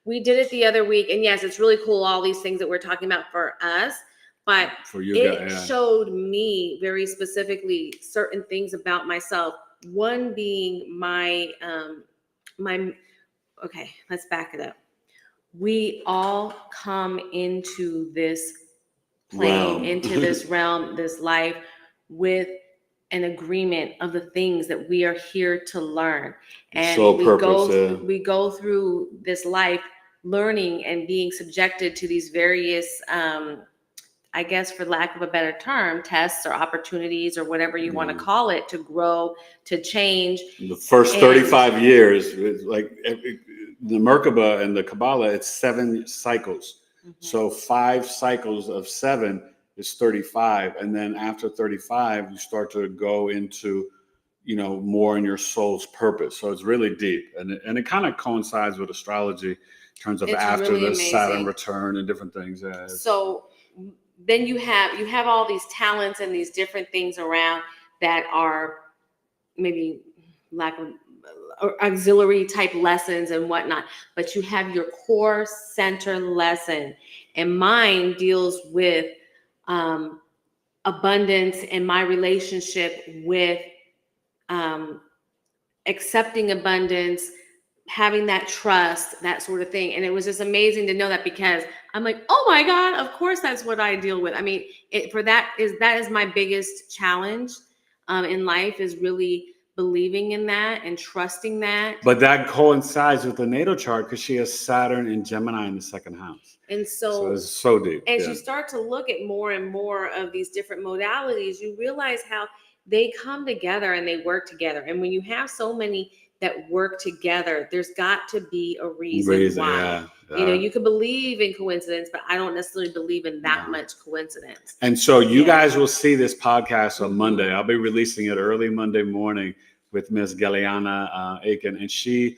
we did it the other week, and yes, it's really cool. All these things that we're talking about for us, but For you it guys, showed me very specifically certain things about myself. One being my okay, let's back it up. We all come into this plane, Realm. into this realm, this life with an agreement of the things that we are here to learn. And Sole purpose, we go through this life learning and being subjected to these various I guess, for lack of a better term, tests or opportunities or whatever you want to call it, to grow, to change. The first 35 years, it's like the Merkaba and the Kabbalah, it's 7 cycles. So 5 cycles of 7 is 35. And then after 35, you start to go into, more in your soul's purpose. So it's really deep. And it kind of coincides with astrology in terms of after really the amazing. Saturn return and different things. So then you have all these talents and these different things around that are maybe lack of auxiliary type lessons and whatnot, but you have your core center lesson, and mine deals with abundance and my relationship with accepting abundance, having that trust, that sort of thing. And it was just amazing to know that, because I'm like, oh my God, of course that's what I deal with. I mean, that is my biggest challenge in life, is really believing in that and trusting that. But that coincides with the natal chart because she has Saturn and Gemini in the 2nd house. And so it's so deep. As you start to look at more and more of these different modalities, you realize how they come together and they work together. And when you have so many that work together, there's got to be a reason why. Yeah. You can believe in coincidence, but I don't necessarily believe in that much coincidence. And so you guys will see this podcast on Monday. I'll be releasing it early Monday morning with Miss Galiana Aiken. And she,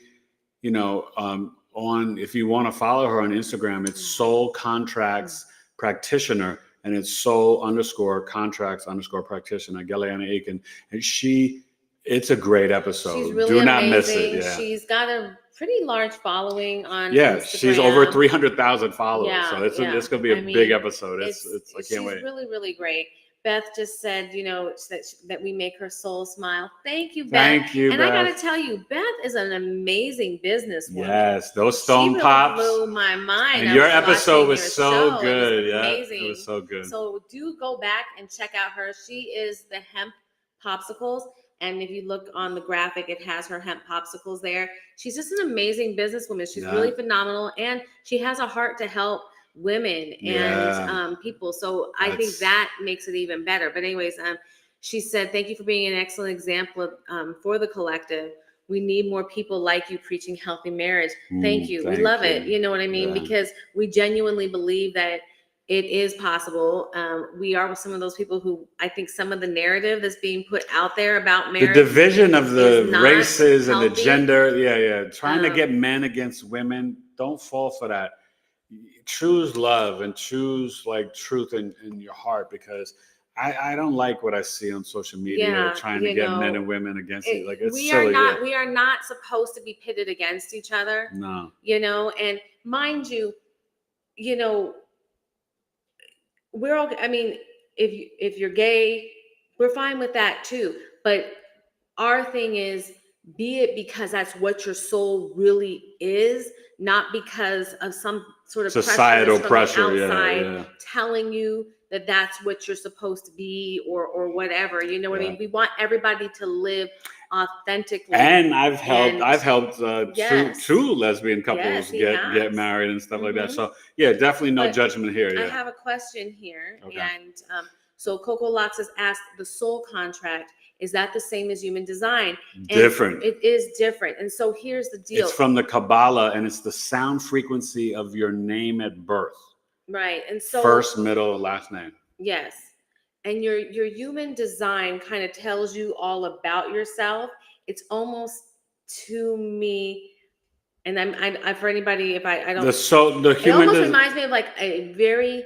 if you want to follow her on Instagram, it's Soul Contracts Practitioner, and it's Soul_Contracts_Practitioner, Galiana Aiken. And it's a great episode. She's really Do not amazing. miss it. Yeah. She's got a pretty large following on Instagram. She's over 300,000 followers. Yeah, so it's going to be a big episode. I can't wait. She's really, really great. Beth just said, that we make her soul smile. Thank you, Beth. Thank you, and Beth. I got to tell you, Beth is an amazing businesswoman. Yes, those stone pops blew my mind. And your episode was so good. It was amazing. It was so good. So do go back and check out her. She is the hemp popsicles. And if you look on the graphic, it has her hemp popsicles there. She's just an amazing businesswoman. She's really phenomenal. And she has a heart to help women and people. So I think that makes it even better. But anyways, she said, thank you for being an excellent example for the collective. We need more people like you preaching healthy marriage. Thank you. We love it. You know what I mean? Because we genuinely believe that it is possible. We are some of those people who, I think some of the narrative that's being put out there about marriage, the division of the races healthy. And the gender. Trying to get men against women. Don't fall for that. Choose love and choose truth in your heart, because I don't like what I see on social media trying to get men and women against it. It's silly. We are not supposed to be pitted against each other. No. And mind you, we're all, I mean, if you're gay, we're fine with that too. But our thing is, be it because that's what your soul really is, not because of some sort of societal pressure outside telling you that that's what you're supposed to be or whatever. You know what I mean? We want everybody to live authentically. And I've helped two lesbian couples get married and stuff like that. So definitely no judgment here. I have a question here. Okay. And so Coco Locks has asked, the soul contract, is that the same as human design? And different. It is different. And so here's the deal. It's from the Kabbalah, and it's the sound frequency of your name at birth. Right. And so first, middle, last name. Yes. And your human design kind of tells you all about yourself. It's almost, to me, and I for anybody, if I don't, the human it almost reminds me of like a very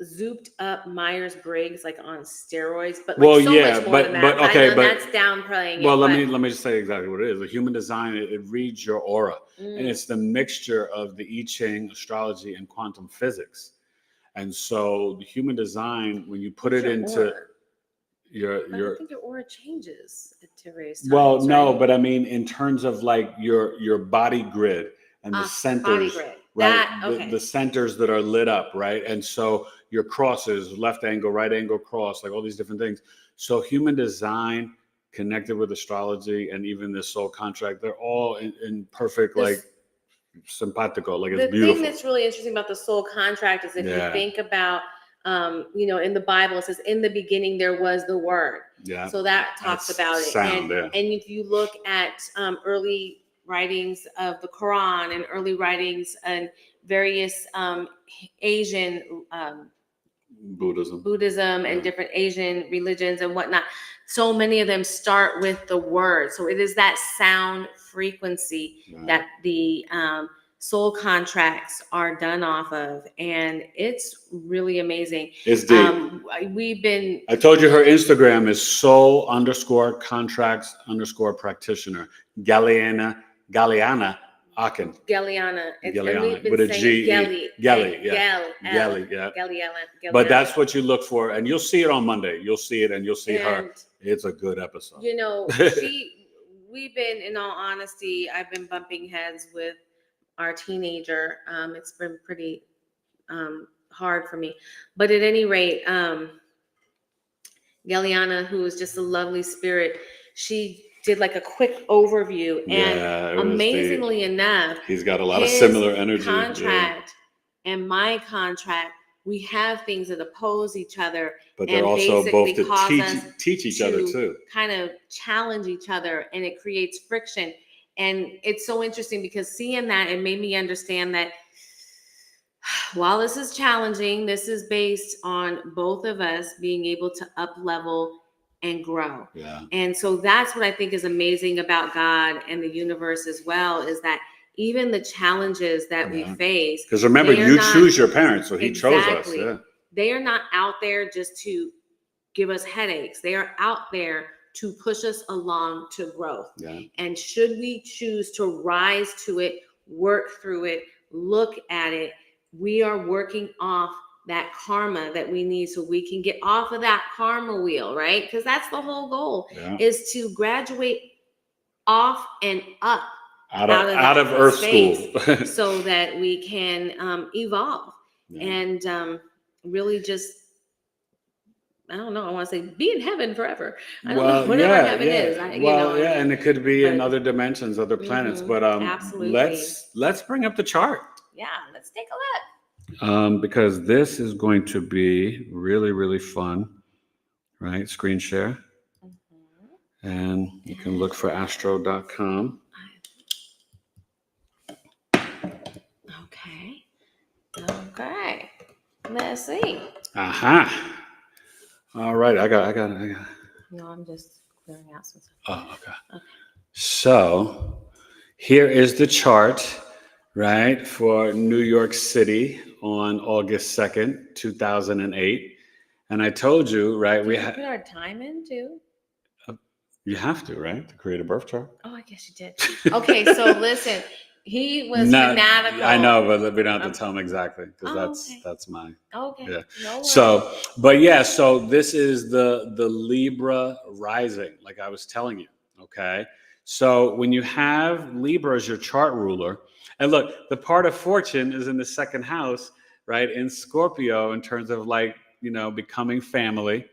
zooped up Myers-Briggs like on steroids, but like Well, so yeah, much more than that. but okay, I know but that's downplaying well, it. let me just say exactly what it is. The human design, it reads your aura, and it's the mixture of the I Ching, astrology, and quantum physics. And so the human design, when you put it into aura? I don't think your aura changes at various times. well, no, right? but I mean in terms of like your body grid and the centers, body grid. right? That, okay. The centers that are lit up, right? And so your crosses, left angle, right angle cross, like all these different things. So human design connected with astrology and even the soul contract, they're all in perfect, like simpatico, like it's The beautiful. thing that's really interesting about the soul contract is if you think about, in the Bible, it says, in the beginning there was the word. Yeah. So that talks That's about it. sound, And if you look at early writings of the Quran and early writings and various Asian Buddhism and different Asian religions and whatnot, so many of them start with the word. So it is that sound frequency that the soul contracts are done off of, and it's really amazing. It's deep. I told you her Instagram is soul_contracts_practitioner, Galiana Akin. Galliana. Galliana with a G. Gelly, yeah. But that's what you look for, and you'll see it on Monday. You'll see it, and you'll see her. It's a good episode. We've been, in all honesty, I've been bumping heads with our teenager. It's been pretty hard for me. But at any rate, Galliana, who is just a lovely spirit, she did like a quick overview, and amazingly enough, he's got a lot of similar energy. Contract and my contract, we have things that oppose each other, but they're also both to teach each other too. Kind of challenge each other, and it creates friction. And it's so interesting because seeing that, it made me understand that while this is challenging, this is based on both of us being able to up level and grow. Yeah. And so that's what I think is amazing about God and the universe as well, is that even the challenges that we face. Because remember, you choose your parents, so he chose us. Yeah. They are not out there just to give us headaches. They are out there to push us along to growth. Yeah. And should we choose to rise to it, work through it, look at it, we are working off that karma that we need so we can get off of that karma wheel, right? Because that's the whole goal, is to graduate off and up out of Earth school so that we can evolve and really just, I don't know, I want to say be in heaven forever. I don't know, whatever heaven is. And it could be in other dimensions, other planets. But absolutely. Let's bring up the chart. Yeah, let's take a look. Because this is going to be really, really fun, right? Screen share. And you can look for astro.com. Okay. Let's see. Aha. All right. I got. No, I'm just clearing out some stuff. Oh, okay. So here is the chart, right, for New York City on August 2nd, 2008. And I told you, right, we put our time in too. You have to, right, to create a birth chart. Oh, I guess you did. Okay, so listen, he was fanatical. I know, but we don't have to tell him exactly because that's mine. Okay. Yeah. No worries. So this is the Libra rising, like I was telling you. Okay. So when you have Libra as your chart ruler, and look, the part of fortune is in the second house, right, in Scorpio, in terms of like, becoming family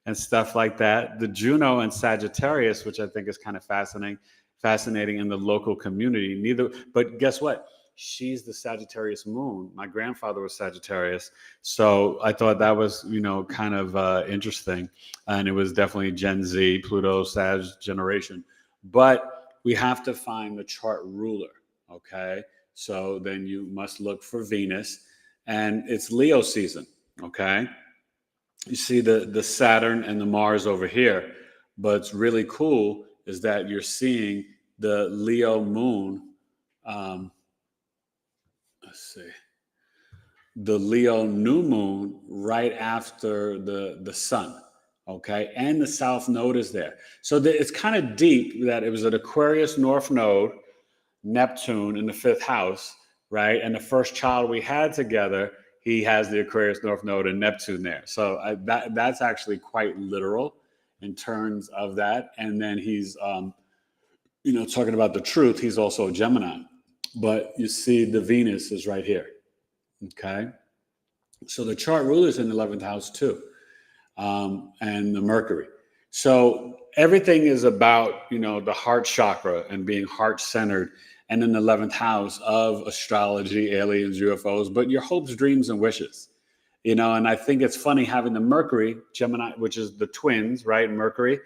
and stuff like that. The Juno and Sagittarius, which I think is kind of fascinating in the local community. But guess what? She's the Sagittarius moon. My grandfather was Sagittarius. So I thought that was, kind of interesting. And it was definitely Gen Z, Pluto, Sag generation. But we have to find the chart ruler, okay? So then you must look for Venus. And it's Leo season, okay? You see the Saturn and the Mars over here. But it's really cool is that you're seeing the Leo moon. Let's see. the Leo new moon right after the sun. Okay, and the south node is there. So it's kind of deep that it was an Aquarius north node, Neptune in the fifth house, right? And the first child we had together, he has the Aquarius north node and Neptune there. So that's actually quite literal in terms of that. And then he's, talking about the truth, he's also a Gemini. But you see the Venus is right here, okay? So the chart ruler is in the 11th house too, and the Mercury. So everything is about, the heart chakra and being heart-centered, and in the 11th house of astrology, aliens, UFOs, but your hopes, dreams, and wishes. And I think it's funny having the Mercury, Gemini, which is the twins, right? Mercury.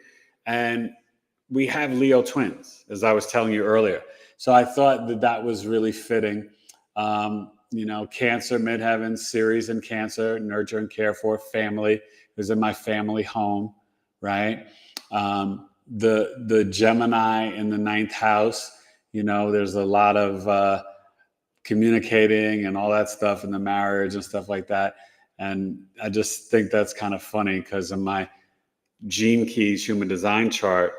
And we have Leo twins, as I was telling you earlier. So I thought that was really fitting. Cancer, midheaven, Ceres in Cancer, nurture and care for, family. It was in my family home, right? The Gemini in the 9th house, there's a lot of communicating and all that stuff in the marriage and stuff like that. And I just think that's kind of funny because in my Gene Keys human design chart,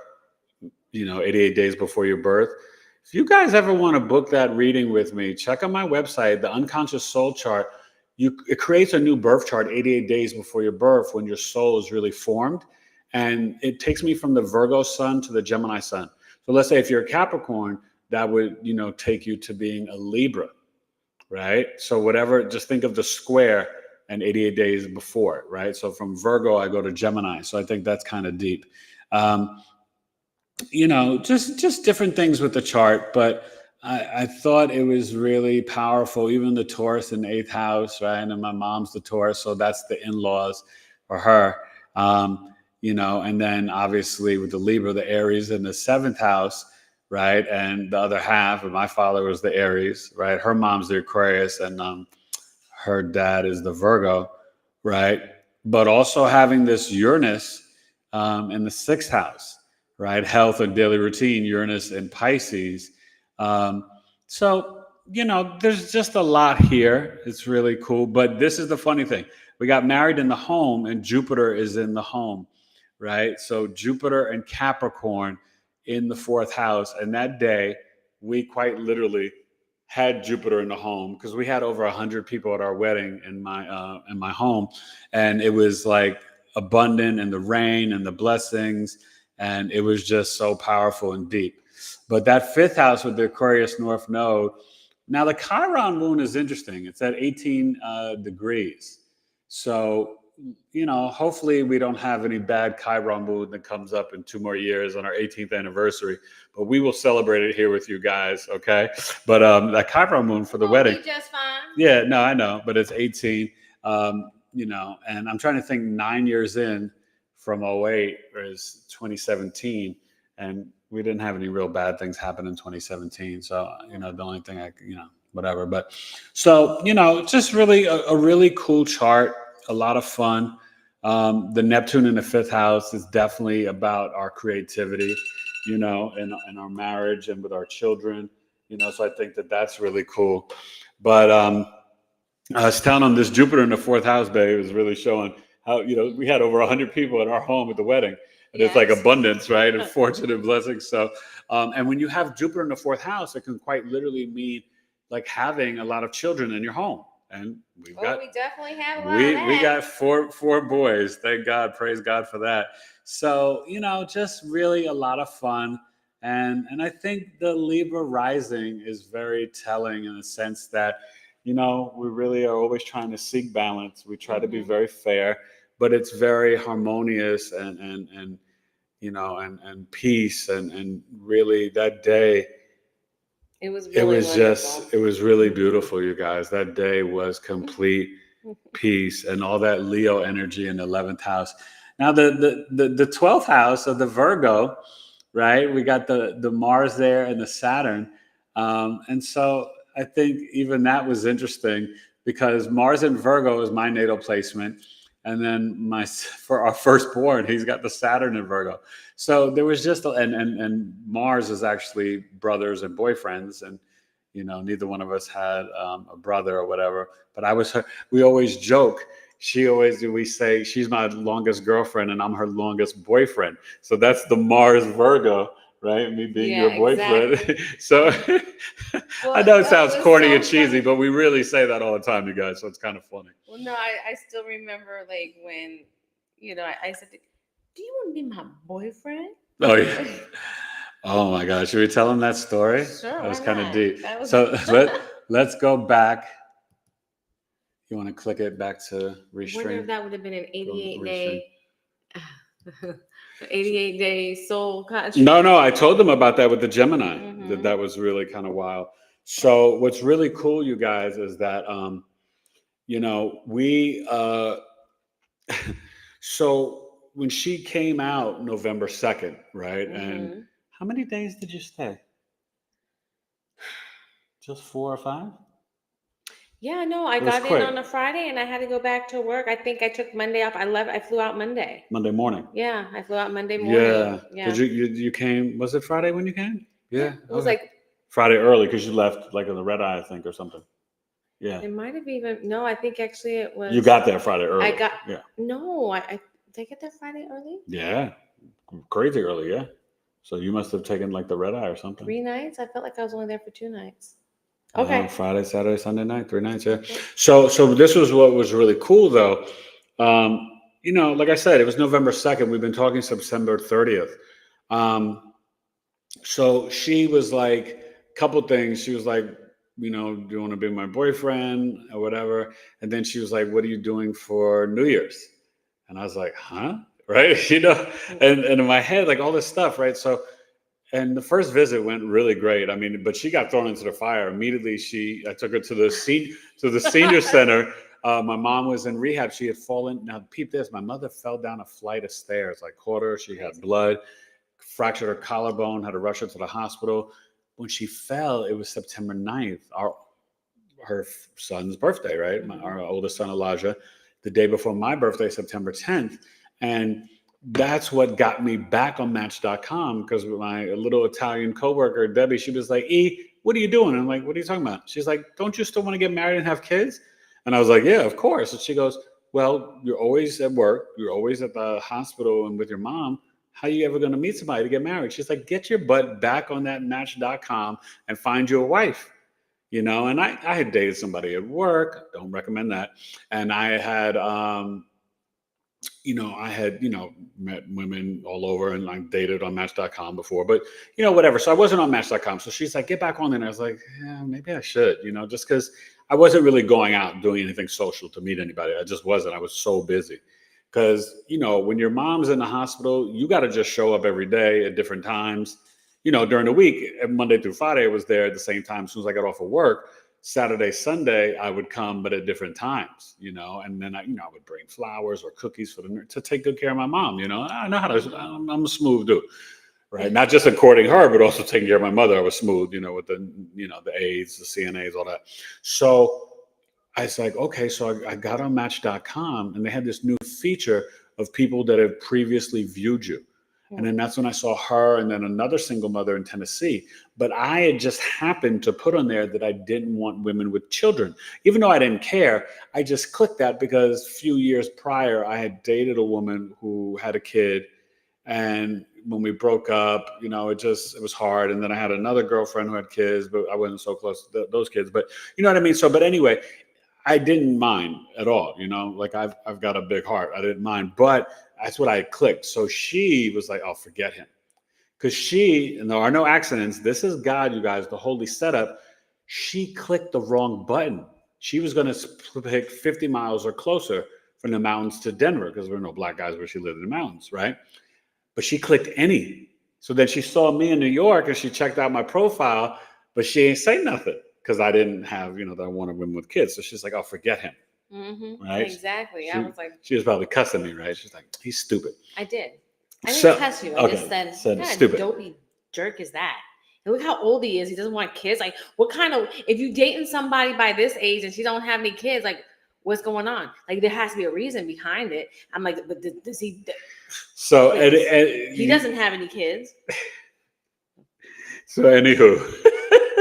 88 days before your birth, if you guys ever want to book that reading with me, check out my website, the Unconscious Soul Chart. It creates a new birth chart 88 days before your birth when your soul is really formed. And it takes me from the Virgo sun to the Gemini sun. So let's say if you're a Capricorn, that would, take you to being a Libra, right? So whatever, just think of the square and 88 days before, right? So from Virgo, I go to Gemini. So I think that's kind of deep. Just different things with the chart, but I thought it was really powerful. Even the Taurus in the 8th house, right? And my mom's the Taurus, so that's the in-laws for her. And then obviously with the Libra, the Aries in the 7th house, right? And the other half of my father was the Aries, right? Her mom's the Aquarius, and her dad is the Virgo, right? But also having this Uranus in the 6th house, right? Health and daily routine, Uranus and Pisces. So, there's just a lot here. It's really cool. But this is the funny thing. We got married in the home and Jupiter is in the home, right? So Jupiter and Capricorn in the 4th house. And that day, we quite literally had Jupiter in the home because we had over 100 people at our wedding in my home. And it was like abundant and the rain and the blessings. And it was just so powerful and deep. But that 5th house with the Aquarius North Node, now the Chiron moon is interesting. It's at 18 degrees. So, hopefully we don't have any bad Chiron moon that comes up in 2 more years on our 18th anniversary. But we will celebrate it here with you guys, okay? But that Chiron moon for the wedding. Just fine. Yeah, no, I know. But it's 18, and I'm trying to think 9 years in from 08 is 2017, and we didn't have any real bad things happen in 2017. So, the only thing whatever. But so, just really a really cool chart, a lot of fun. The Neptune in the 5th house is definitely about our creativity, in our marriage and with our children, so I think that's really cool. But I was telling them this Jupiter in the 4th house, babe, is really showing how, we had over 100 people in our home at the wedding. And It's like abundance, right? And fortune and blessings. So, and when you have Jupiter in the 4th house, it can quite literally mean like having a lot of children in your home. And we definitely have a lot of that. We got four boys. Thank God. Praise God for that. So, just really a lot of fun. And I think the Libra rising is very telling in the sense that, we really are always trying to seek balance. We try to be very fair, but it's very harmonious and peace and really that day. It was really beautiful, you guys. That day was complete peace and all that Leo energy in the 11th house. Now the 12th house of the Virgo, right? We got the Mars there and the Saturn. And so I think even that was interesting because Mars in Virgo is my natal placement. And then for our firstborn, he's got the Saturn in Virgo. So there was just, and Mars is actually brothers and boyfriends. And, You know, neither one of us had a brother or whatever. But I was her. We always joke. We say she's my longest girlfriend and I'm her longest boyfriend. So that's the Mars Virgo, right? Me being Yeah, your boyfriend. exactly. So Well, I know it no, sounds was corny so and cheesy, funny. but we really say that all the time, you guys. So it's kind of funny. Well, no, I still remember like when, I said, "Do you want to be my boyfriend?" Oh yeah. Oh my gosh. Should we tell them that story? Sure, That was why kind of not? deep. That was So let's go back. You want to click it back to wonder restream? if that would have been an Go 88 restream. day 88-day soul contract. No, I told them about that with the Gemini. Mhm. That was really kind of wild. So what's really cool, you guys, is that we so when she came out November 2nd, right? And Mhm. how many days did you stay? Just 4 or 5? Yeah, no, I It was got in quick. on a Friday and I had to go back to work. I think I took Monday off. I flew out Monday. Monday morning. Yeah, I flew out Monday morning. Yeah, Yeah. because you came. Was it Friday when you came? Yeah, Yeah. it was Okay. like Friday early because you left like on the red eye, I think, or something. Yeah. it might have even no, I think actually it was You got there Friday I early. got Yeah. no, I did I get there Friday early? Yeah. Crazy early. Yeah. So you must have taken like the red eye or something. 3 nights? I felt like I was only there for 2 nights. Okay. Friday, Saturday, Sunday night, 3 nights. Yeah. So this was what was really cool though. Like I said, it was November 2nd. We've been talking September 30th. So she was like, a couple things. She was like, do you want to be my boyfriend or whatever? And then she was like, what are you doing for New Year's? And I was like, huh? Right? And in my head, like all this stuff, right? So, and the first visit went really great. I mean, but she got thrown into the fire immediately. I took her to the senior center. My mom was in rehab. She had fallen. Now, peep this. My mother fell down a flight of stairs. I caught her. She had blood, fractured her collarbone, had to rush her to the hospital. When she fell, it was September 9th, her son's birthday, right? Our oldest son, Elijah, the day before my birthday, September 10th. And that's what got me back on Match.com because my little Italian coworker, Debbie, she was like, what are you doing? And I'm like, what are you talking about? She's like, don't you still want to get married and have kids? And I was like, yeah, of course. And she goes, well, you're always at work. You're always at the hospital and with your mom. How are you ever going to meet somebody to get married? She's like, get your butt back on that Match.com and find you a wife. And I had dated somebody at work. Don't recommend that. And I had, met women all over and like dated on Match.com before, but whatever. So I wasn't on Match.com. So she's like, get back on there. And I was like, yeah, maybe I should, just because I wasn't really going out and doing anything social to meet anybody. I just wasn't. I was so busy. Because, when your mom's in the hospital, you got to just show up every day at different times. During the week, Monday through Friday, I was there at the same time. As soon as I got off of work, Saturday, Sunday, I would come, but at different times, and then I would bring flowers or cookies to take good care of my mom. I know how to, I'm a smooth dude, right? Not just courting her, but also taking care of my mother. I was smooth, with the aides, the CNAs, all that. So I was like, okay, so I got on Match.com and they had this new feature of people that have previously viewed you. And then that's when I saw her and then another single mother in Tennessee. But I had just happened to put on there that I didn't want women with children. Even though I didn't care, I just clicked that because a few years prior, I had dated a woman who had a kid. And when we broke up, it was hard. And then I had another girlfriend who had kids, but I wasn't so close to those kids. But you know what I mean? So, but anyway, I didn't mind at all, like I've got a big heart. I didn't mind, but that's what I clicked. So she was like, "Oh, forget him," because and there are no accidents. This is God, you guys, the holy setup. She clicked the wrong button. She was going to pick 50 miles or closer from the mountains to Denver because there were no black guys where she lived in the mountains, right? But she clicked any. So then she saw me in New York and she checked out my profile, but she ain't say nothing. Because I didn't have, that I wanted women with kids. So she's like, "I'll forget him." Right? Exactly. I was like, she was probably cussing me, right? She's like, "He's stupid." I did. I didn't cuss you. I just said what kind stupid. of dopey jerk is that? And look how old he is. He doesn't want kids. Like, what kind of, if you dating somebody by this age and she don't have any kids, like, what's going on? Like, there has to be a reason behind it. I'm like, but does he? So, he doesn't have any kids. So, anywho.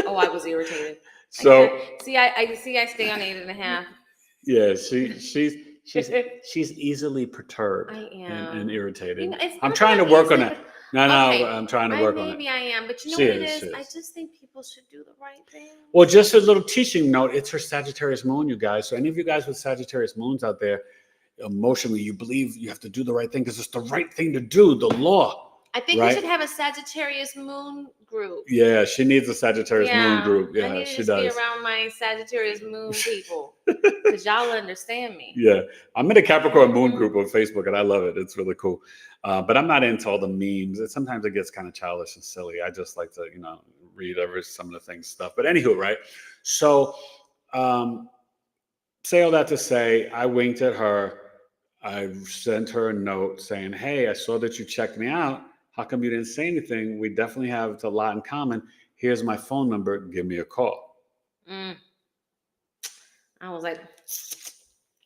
Oh, Oh, I was irritated. So I stay on 8.5. yeah, she's easily perturbed I and am. irritated. It's I'm not trying to that work on easy, it. but No, okay. I'm trying to work on it. Maybe I am, but you know She what it is, is? she I is. just think people should do the right thing. Well, just a little teaching note. It's her Sagittarius moon, you guys. So any of you guys with Sagittarius moons out there, emotionally, you believe you have to do the right thing because it's the right thing to do, the law. I think we right? should have a Sagittarius moon group. Yeah, she needs a Sagittarius moon group. I Yeah, need to she just be does. around my Sagittarius moon people because y'all understand me. Yeah, I'm in a Capricorn moon group on Facebook, and I love it. It's really cool. But I'm not into all the memes. Sometimes it gets kind of childish and silly. I just like to, read over some of the things stuff. But anywho, right? So, say all that to say, I winked at her. I sent her a note saying, "Hey, I saw that you checked me out. How come you didn't say anything? We definitely have a lot in common. Here's my phone number. Give me a call." I was like,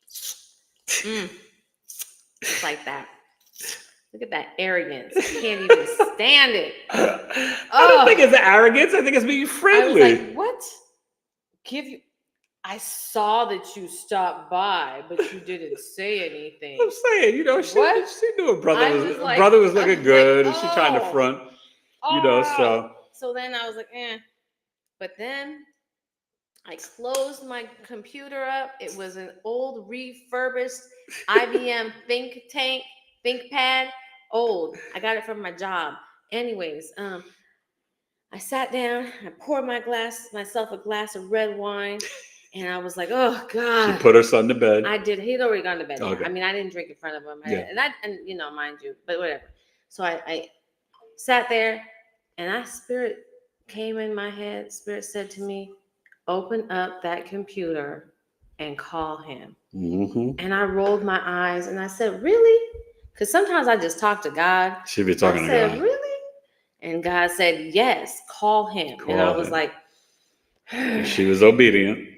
just like that. Look at that arrogance. I can't even stand it. I don't think it's arrogance. I think it's being friendly. I was like, what? I saw that you stopped by, but you didn't say anything. I'm saying, she knew her brother was looking good, and she trying to front, so. So then I was like, But then I closed my computer up. It was an old refurbished IBM ThinkPad. Old. I got it from my job. Anyways, I sat down. I poured myself a glass of red wine. And I was like, oh God. She put her son to bed. I did. He'd already gone to bed. Okay. I mean, I didn't drink in front of him. Yeah. And mind you, but whatever. So I sat there, and Spirit came in my head. Spirit said to me, open up that computer and call him. Mm-hmm. And I rolled my eyes and I said, really? Because sometimes I just talk to God. She'd be talking to God. I said, really? And God said, yes, call him. And I was like, she was obedient.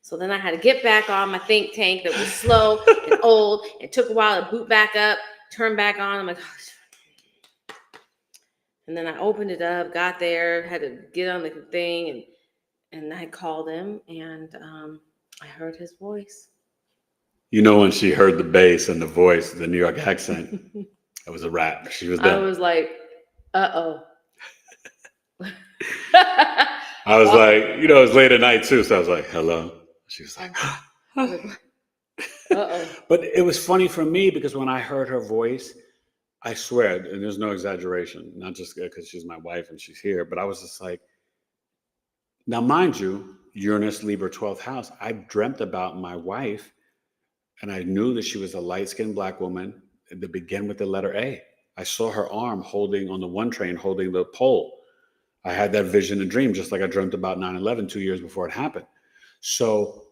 So then I had to get back on my think tank that was slow and old. It took a while to boot back up, turn back on. I'm like, oh. And then I opened it up, got there, had to get on the thing, and I called him, and I heard his voice. When she heard the bass and the voice, the New York accent, it was a wrap. She was done. I was like, uh-oh. I was like, it was late at night too, so I was like, hello. She was like, uh-oh. But it was funny for me because when I heard her voice, I swear, and there's no exaggeration, not just because she's my wife and she's here, but I was just like, now mind you, Uranus, Libra, 12th house, I dreamt about my wife, and I knew that she was a light-skinned Black woman that began with the letter A. I saw her arm holding on the one train, holding the pole. I had that vision and dream, just like I dreamt about 9/11 2 years before it happened. So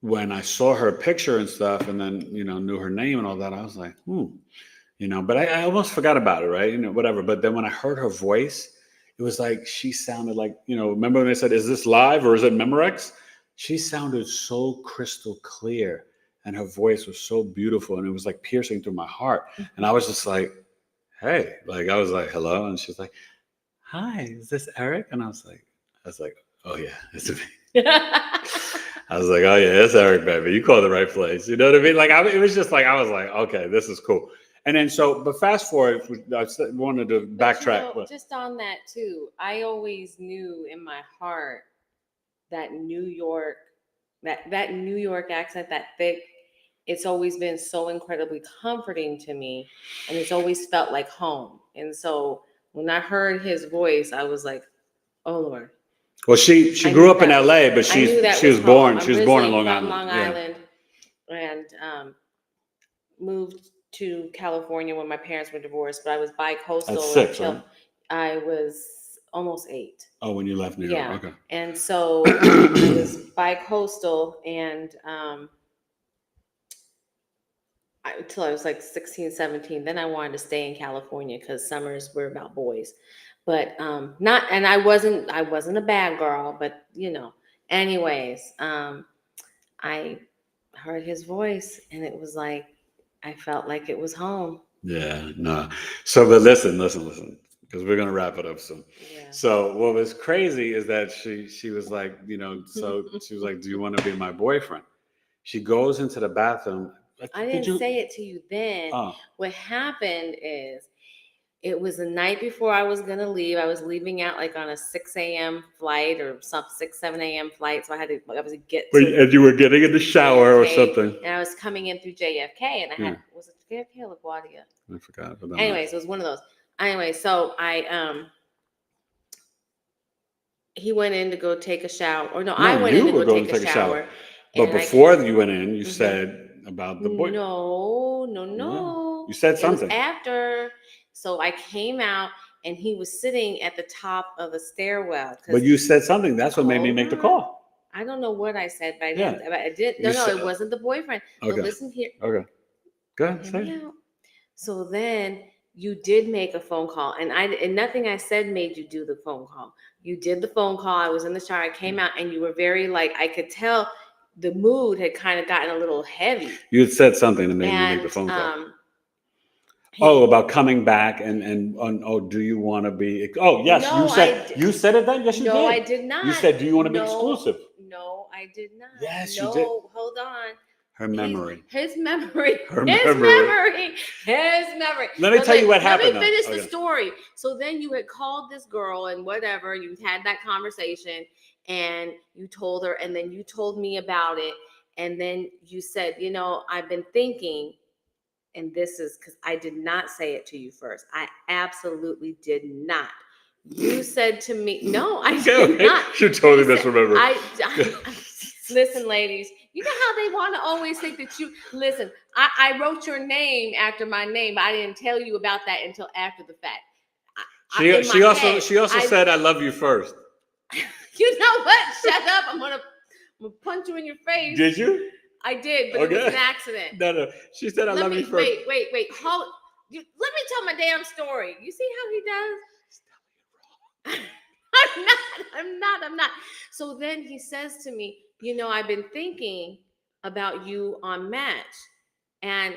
when I saw her picture and stuff, and then, knew her name and all that, I was like, but I almost forgot about it, right? Whatever. But then when I heard her voice, it was like, she sounded like, remember when they said, is this live or is it Memorex? She sounded so crystal clear, and her voice was so beautiful, and it was like piercing through my heart. And I was just like, hey, I was like, hello. And she's like, hi, is this Eric? And I was like, oh yeah, it's me. I was like, oh yeah, it's Eric, baby. You called the right place. You know what I mean? It was just like, I was like, okay, this is cool. And then but fast forward, I wanted to backtrack. Just on that too, I always knew in my heart that New York, that New York accent, that thick, it's always been so incredibly comforting to me, and it's always felt like home. And so when I heard his voice, I was like, oh Lord. Well, she grew up in LA, but she was born in Long Island. Long Island, and moved to California when my parents were divorced. But I was bi-coastal until I was almost 8. Oh, when you left New York, okay. And so I was bi-coastal, and until I was like 16, 17. Then I wanted to stay in California because summers were about boys. But I wasn't a bad girl, but anyways, I heard his voice, and it was like, I felt like it was home. Yeah, no. So, but listen. because we're gonna wrap it up soon. Yeah. So what was crazy is that she was like, so she was like, "Do you want to be my boyfriend?" She goes into the bathroom. I didn't say it to you then. Oh. What happened is, it was the night before I was gonna leave. I was leaving out like on a 6 a.m. flight or some 7 a.m. flight. So I had to get to And you were getting in the shower JFK, or something. and I was coming in through JFK, and I had, Yeah. was it JFK or LaGuardia? I forgot. But Anyways, it was one of those. Anyway, so he went in to go take a shower. Or no, I went in to go take a shower. But before you went in, you said about the boy. No. You said something. It was after. So I came out, and he was sitting at the top of the stairwell. But you said something. That's what made me make the call. I don't know what I said, but I Yeah. didn't. But I did. No, it wasn't the boyfriend. Okay. But listen here. Okay. Go ahead. Say it. So then you did make a phone call, and nothing I said made you do the phone call. You did the phone call. I was in the shower. I came out, and you were very I could tell the mood had kind of gotten a little heavy. You had said something that made me make the phone call. About coming back and do you want to be? Oh yes, no, you said it then. Yes, you did. No, I did not. You said, "Do you want to be exclusive?" No, I did not. Yes, you did. No, hold on. Her memory. His memory. Her His memory. memory. Let me tell you what happened. Let me finish the story. So then you had called this girl and whatever. You had that conversation and you told her, and then you told me about it. And then you said, I've been thinking, and this is because I did not say it to you first. I absolutely did not. You said to me, no, I did not. You totally misremember. Listen, ladies, you know how they want to always think that listen, I wrote your name after my name, but I didn't tell you about that until after the fact. She also said, "I love you" first. You know what? Shut up. I'm gonna punch you in your face. Did you? I did, but it was an accident. No. She said, "I love you" first. Wait. Hold. Let me tell my damn story. You see how he does? I'm not. So then he says to me, I've been thinking about you on Match, and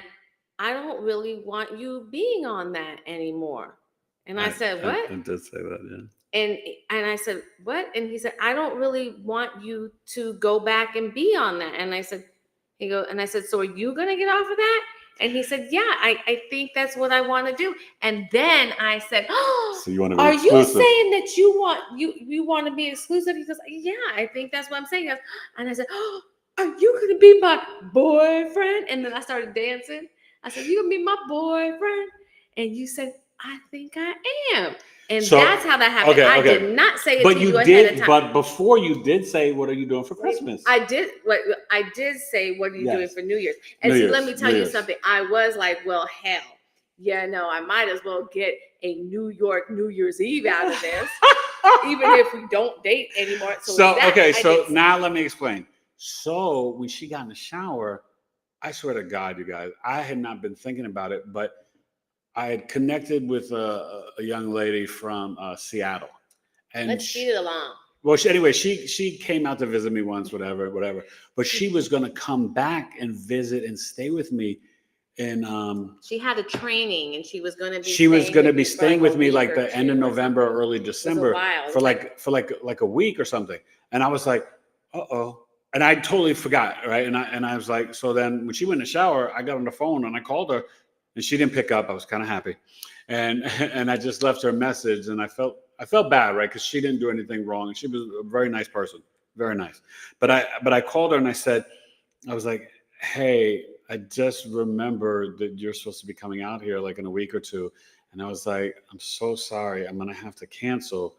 I don't really want you being on that anymore. And I said, what? I did say that, yeah. And I said, what? And he said, I don't really want you to go back and be on that. And I said, so are you going to get off of that? And he said, yeah, I think that's what I want to do. And then I said, so you want to be are exclusive? You saying that you want to be exclusive? He goes, yeah, I think that's what I'm saying. And I said, are you going to be my boyfriend? And then I started dancing. I said, you going to be my boyfriend? And you said, I think I am. And that's how that happened. Okay. I did not say it to you ahead of time. But before you did say, what are you doing for Christmas? I did say, what are you doing for New Year's? And let me tell you something. I was like, well, hell, I might as well get a New York New Year's Eve out of this, even if we don't date anymore. So now let me explain. So when she got in the shower, I swear to God, you guys, I had not been thinking about it, but I had connected with a young lady from Seattle, and let's speed it along. Well, she came out to visit me once, whatever. But she was going to come back and visit and stay with me. And she had a training, and she was going to be. She was going to be staying with me like the end of November, early December, for like a week or something. And I was like, uh-oh. And I totally forgot, right? And I was like, so then when she went in the shower, I got on the phone and I called her. And she didn't pick up. I was kind of happy, and I just left her a message. And I felt bad, right? Because she didn't do anything wrong, and she was a very nice person, very nice. But I called her and I was like, hey, I just remembered that you're supposed to be coming out here like in a week or two, and I was like, I'm so sorry, I'm gonna have to cancel.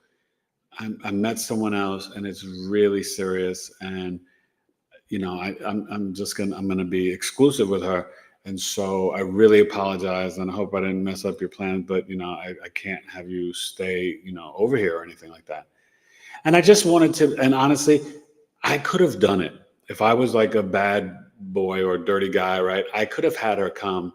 I met someone else, and it's really serious, and I'm gonna be exclusive with her. And so I really apologize, and I hope I didn't mess up your plans, but, I can't have you stay, over here or anything like that. And I just wanted to, and honestly, I could have done it. If I was like a bad boy or a dirty guy, right? I could have had her come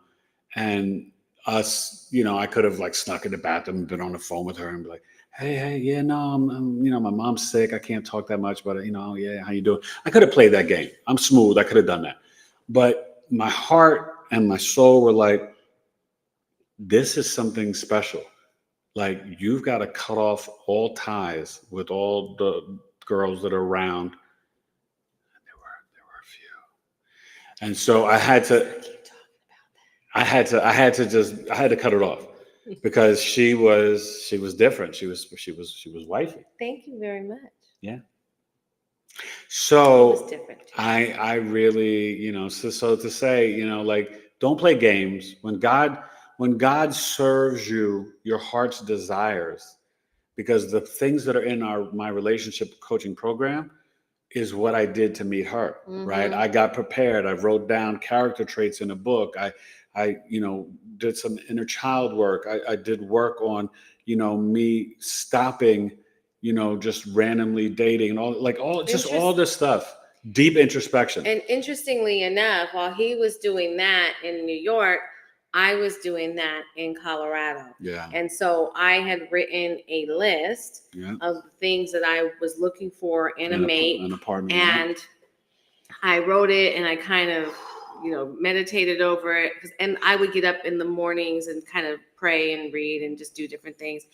and us, I could have like snuck in the bathroom and been on the phone with her and be like, hey, yeah, no, I'm my mom's sick. I can't talk that much, but, yeah, how you doing? I could have played that game. I'm smooth. I could have done that. But my heart and my soul were like, this is something special. like you've got to cut off all ties with all the girls that are around. There were a few, and so I had to cut it off because she was different. She was wifey. Thank you very much. Yeah. It So was different. I really, you know, so to say, you know, like don't play games. When God serves you your heart's desires, because the things that are in my relationship coaching program is what I did to meet her, right? I got prepared. I wrote down character traits in a book. I you know, did some inner child work. I did work on, you know, me stopping, you know, just randomly dating and all this stuff. Deep introspection. And interestingly enough, while he was doing that in New York, I was doing that in Colorado. Yeah. And so I had written a list of things that I was looking for in a mate. An apartment. And I wrote it and I kind of, you know, meditated over it. And I would get up in the mornings and kind of pray and read and just do different things.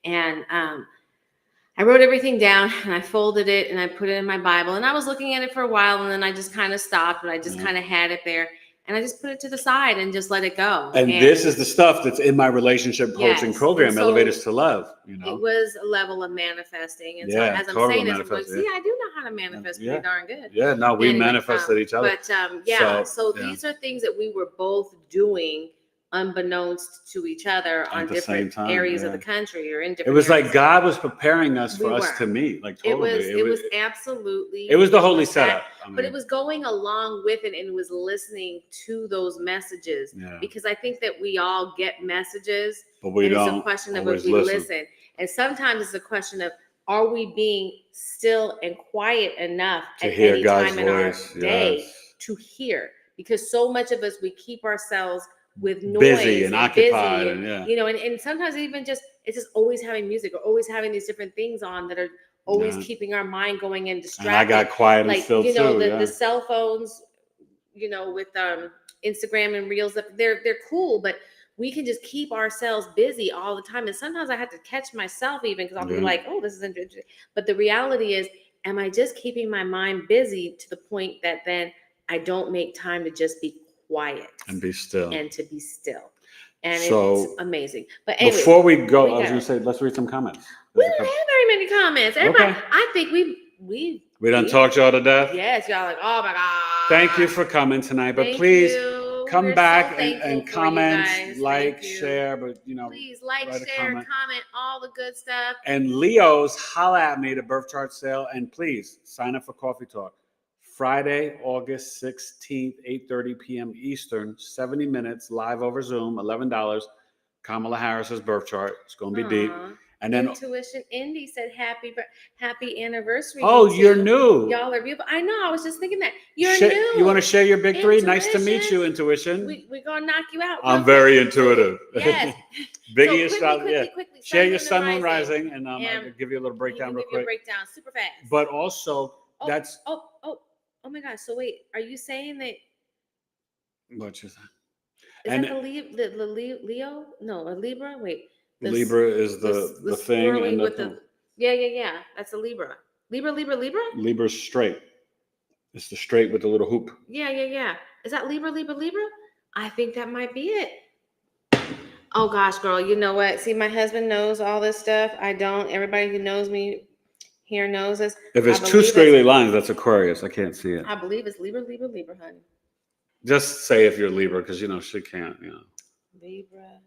And I wrote everything down and I folded it and I put it in my Bible, and I was looking at it for a while, and then I just kind of stopped, and I just kind of had it there, and I just put it to the side and just let it go. And this is the stuff that's in my relationship coaching program, so Elevators to Love. You know, it was a level of manifesting, and so as I'm saying this, I'm see, I do know how to manifest pretty darn good. Yeah, no, we manifested each other. But so these are things that we were both doing unbeknownst to each other on different areas of the country or in different. It was areas. like God was preparing us for us to meet. Like totally, it was absolutely. It was the holy setup. But it was going along with it, and it was listening to those messages. Because I think that we all get messages, but we don't. It's a question of if we listen, and sometimes it's a question of are we being still and quiet enough to at hear any God's time in voice. our day to hear, because so much of us we keep ourselves with noise busy and occupied and you know, and sometimes even just it's just always having music or always having these different things on that are always keeping our mind going and distracted. And I got quiet and still you know, too. The cell phones, you know, with Instagram and Reels, they're cool, but we can just keep ourselves busy all the time. And sometimes I have to catch myself even because I'll be like, oh, this is interesting. But the reality is, am I just keeping my mind busy to the point that then I don't make time to just be quiet and be still and to be still? And so, it's amazing. But anyway, before we go, I was going to say, let's read some comments. We don't have very many comments. Everybody, I think we done talked y'all to death. Yes, y'all like, oh my God. Thank you for coming tonight, but please come back and comment, like, share, but you know, please like, share, comment, all the good stuff. And Leo's, holla at me, the birth chart sale, and please sign up for Coffee Talk. Friday, August 16th, 8:30 p.m. Eastern, 70 minutes, live over Zoom, $11. Kamala Harris's birth chart. It's going to be deep. And then Intuition Indy said happy anniversary. Oh, you're new. Y'all are beautiful. I know. I was just thinking that. You're new. You want to share your big three? Nice to meet you, Intuition. We're going to knock you out. I'm very intuitive. Yes. BigEAstrology. Quickly. Share your sun, moon, rising, and I'll give you a little breakdown real quick. Breakdown super fast. But also, that's... Oh my gosh. So wait, are you saying that... What you say? Is that the Leo? No, a Libra? Wait. Libra is the thing. And yeah. That's a Libra. Libra? Libra's straight. It's the straight with the little hoop. Yeah. Is that Libra? I think that might be it. Oh gosh, girl, you know what? See, my husband knows all this stuff. I don't. Everybody who knows me here knows this. If it's two squiggly lines, that's Aquarius. I can't see it. I believe it's Libra, honey. Just say if you're Libra, because you know she can't. You know. Libra.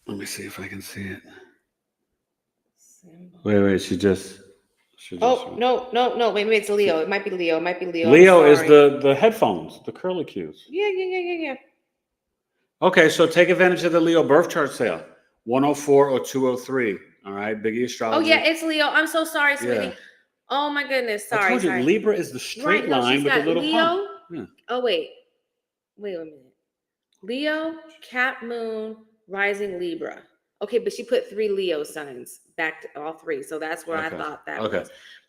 Let me see if I can see it. Symbol. Wait. She just. No. Wait, it's Leo. It might be Leo. Leo is the headphones, the curly cues. Yeah. Okay, so take advantage of the Leo birth chart sale. 104 or 203. All right, BigEAstrology. Oh yeah, it's Leo. I'm so sorry, sweetie. Yeah. Oh my goodness, sorry. I told you, Libra is the straight line with the little Leo. hump. Yeah. Oh wait a minute. Leo, Cap, Moon, Rising Libra. Okay, but she put 3 Leo signs back to all 3, so that's where I thought that was.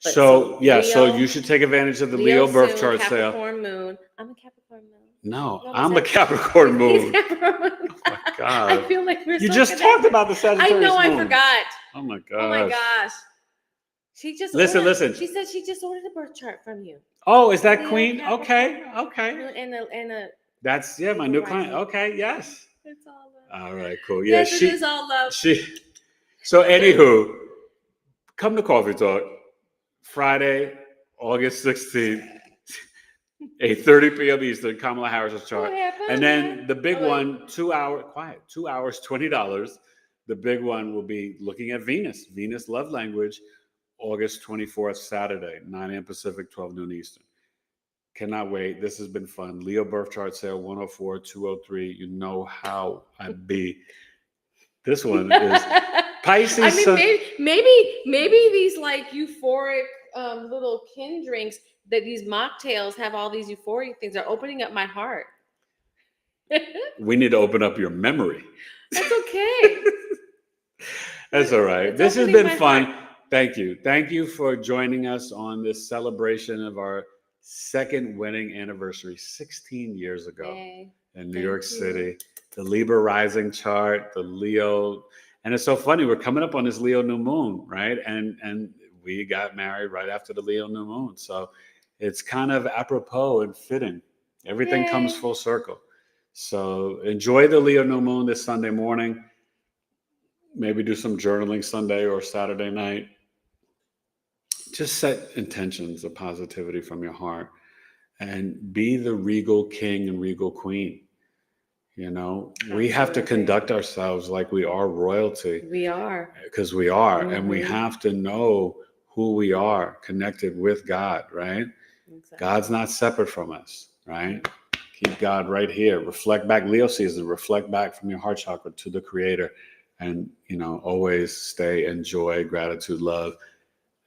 But so Leo, so you should take advantage of the Leo birth chart sale. Capricorn Moon. I'm a Capricorn Moon. No, No, I'm a that's it. Capricorn moon. He's Capricorn. Oh my God. I feel like we're You so just connected. talked about the I Sagittarius know, I moon. forgot. Oh my gosh. Oh my gosh. She just Listen, ordered, listen. She said she just ordered a birth chart from you. Oh, is that Leo, Queen? Okay, Capricorn, okay. and a That's my Libra new client. rising. Okay, yes. It's all love. All right, cool. Yeah, Yes, it is all love. So anywho, come to Coffee Talk Friday, August 16th, 8:30 p.m. Eastern, Kamala Harris's chart. And then the big one, 2 hour, quiet, 2 hours, $20. The big one will be looking at Venus love language, August 24th, Saturday, 9 a.m. Pacific, 12 noon Eastern. Cannot wait. This has been fun. Leo birth chart sale 104-203. You know how I be. This one is Pisces. I mean, maybe these like euphoric little kin drinks that these mocktails have all these euphoric things are opening up my heart. We need to open up your memory. That's okay. That's all right. It's This has opening been my fun. heart. Thank you. Thank you for joining us on this celebration of our second wedding anniversary 16 years ago Yay. in New Thank York you. City. The Libra rising chart, the Leo. And it's so funny. We're coming up on this Leo new moon, right? And we got married right after the Leo new moon. So it's kind of apropos and fitting. Everything comes Yay. full circle. So enjoy the Leo new moon this Sunday morning. Maybe do some journaling Sunday or Saturday night. Just set intentions of positivity from your heart and be the regal king and regal queen. You know, we have to Absolutely. conduct ourselves like we are royalty. We are. Because we are. And we Mhm. have to know who we are connected with God, right? Exactly. God's not separate from us, right? Keep God right here. Reflect back, Leo season, reflect back from your heart chakra to the creator. And, you know, always stay in joy, gratitude, love,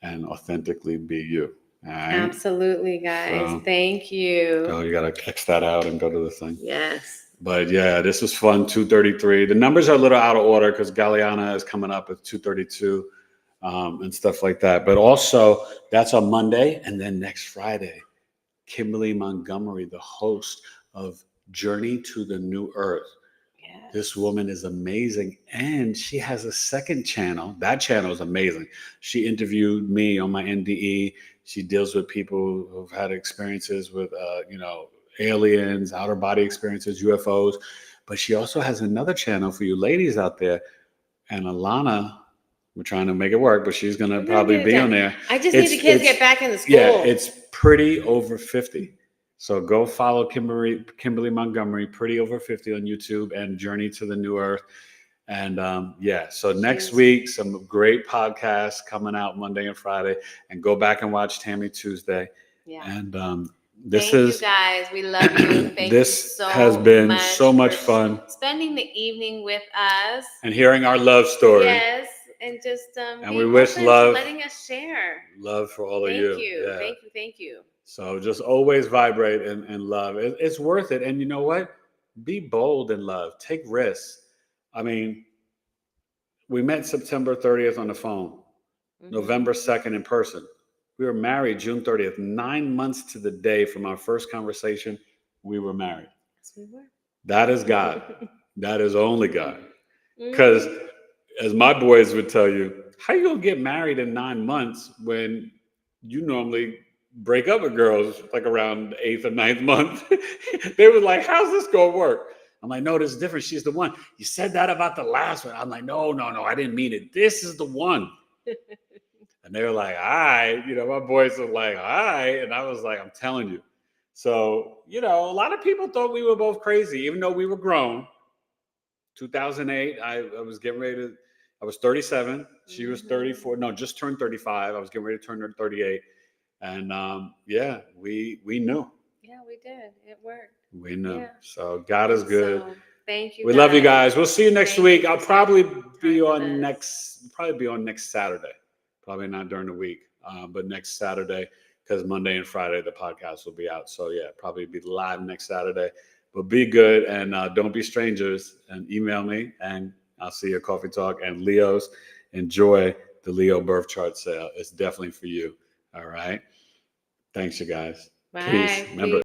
and authentically be you. All right? Absolutely, guys. So, Thank you. oh, you got to X that out and go to the thing. Yes. But yeah, this was fun. 233. The numbers are a little out of order because Galiana is coming up at 232 and stuff like that. But also, that's on Monday. And then next Friday, Kimberly Montgomery, the host of Journey to the New Earth. Yes. This woman is amazing. And she has a second channel. That channel is amazing. She interviewed me on my NDE. She deals with people who've had experiences with, aliens, outer body experiences, UFOs. But she also has another channel for you ladies out there. And Alana, we're trying to make it work, but she's going to probably be on there. I just need the kids to get back into school. Yeah, it's Pretty Over 50. So go follow Kimberly Montgomery, Pretty Over 50 on YouTube and Journey to the New Earth. And so next week, some great podcasts coming out Monday and Friday. And go back and watch Tammy Tuesday. Yeah. And Thank you guys. We love you. Thank this you so has been much so much for fun. Spending the evening with us. And hearing our love story. Yes. And just and we wish love, letting us share. Love for all of you. Thank you. Yeah. Thank you. So just always vibrate and love. It's worth it. And you know what? Be bold in love. Take risks. I mean, we met September 30th on the phone, November 2nd in person. We were married June 30th, 9 months to the day from our first conversation. We were married. Yes, we were. That is God. That is only God. Because as my boys would tell you, how you gonna get married in 9 months when you normally break up with girls like around the 8th or 9th month? They were like, how's this gonna work? I'm like, no, this is different. She's the one. You said that about the last one. I'm like, no, I didn't mean it. This is the one. And they were like, all right. My boys were like, all right. And I was like, I'm telling you. So, a lot of people thought we were both crazy, even though we were grown. 2008, I was getting ready to, I was 37. She was 34. No, just turned 35. I was getting ready to turn 38. And we knew. Yeah, we did. It worked. We knew. Yeah. So God is good. So, thank you. We love you guys. We'll see you next week. I'll probably be on next Saturday. Probably not during the week, but next Saturday, because Monday and Friday the podcast will be out. So yeah, probably be live next Saturday. But be good and don't be strangers. And email me, and I'll see you at Coffee Talk. And Leos, enjoy the Leo birth chart sale. It's definitely for you. All right. Thanks, you guys. Bye. Peace. Remember.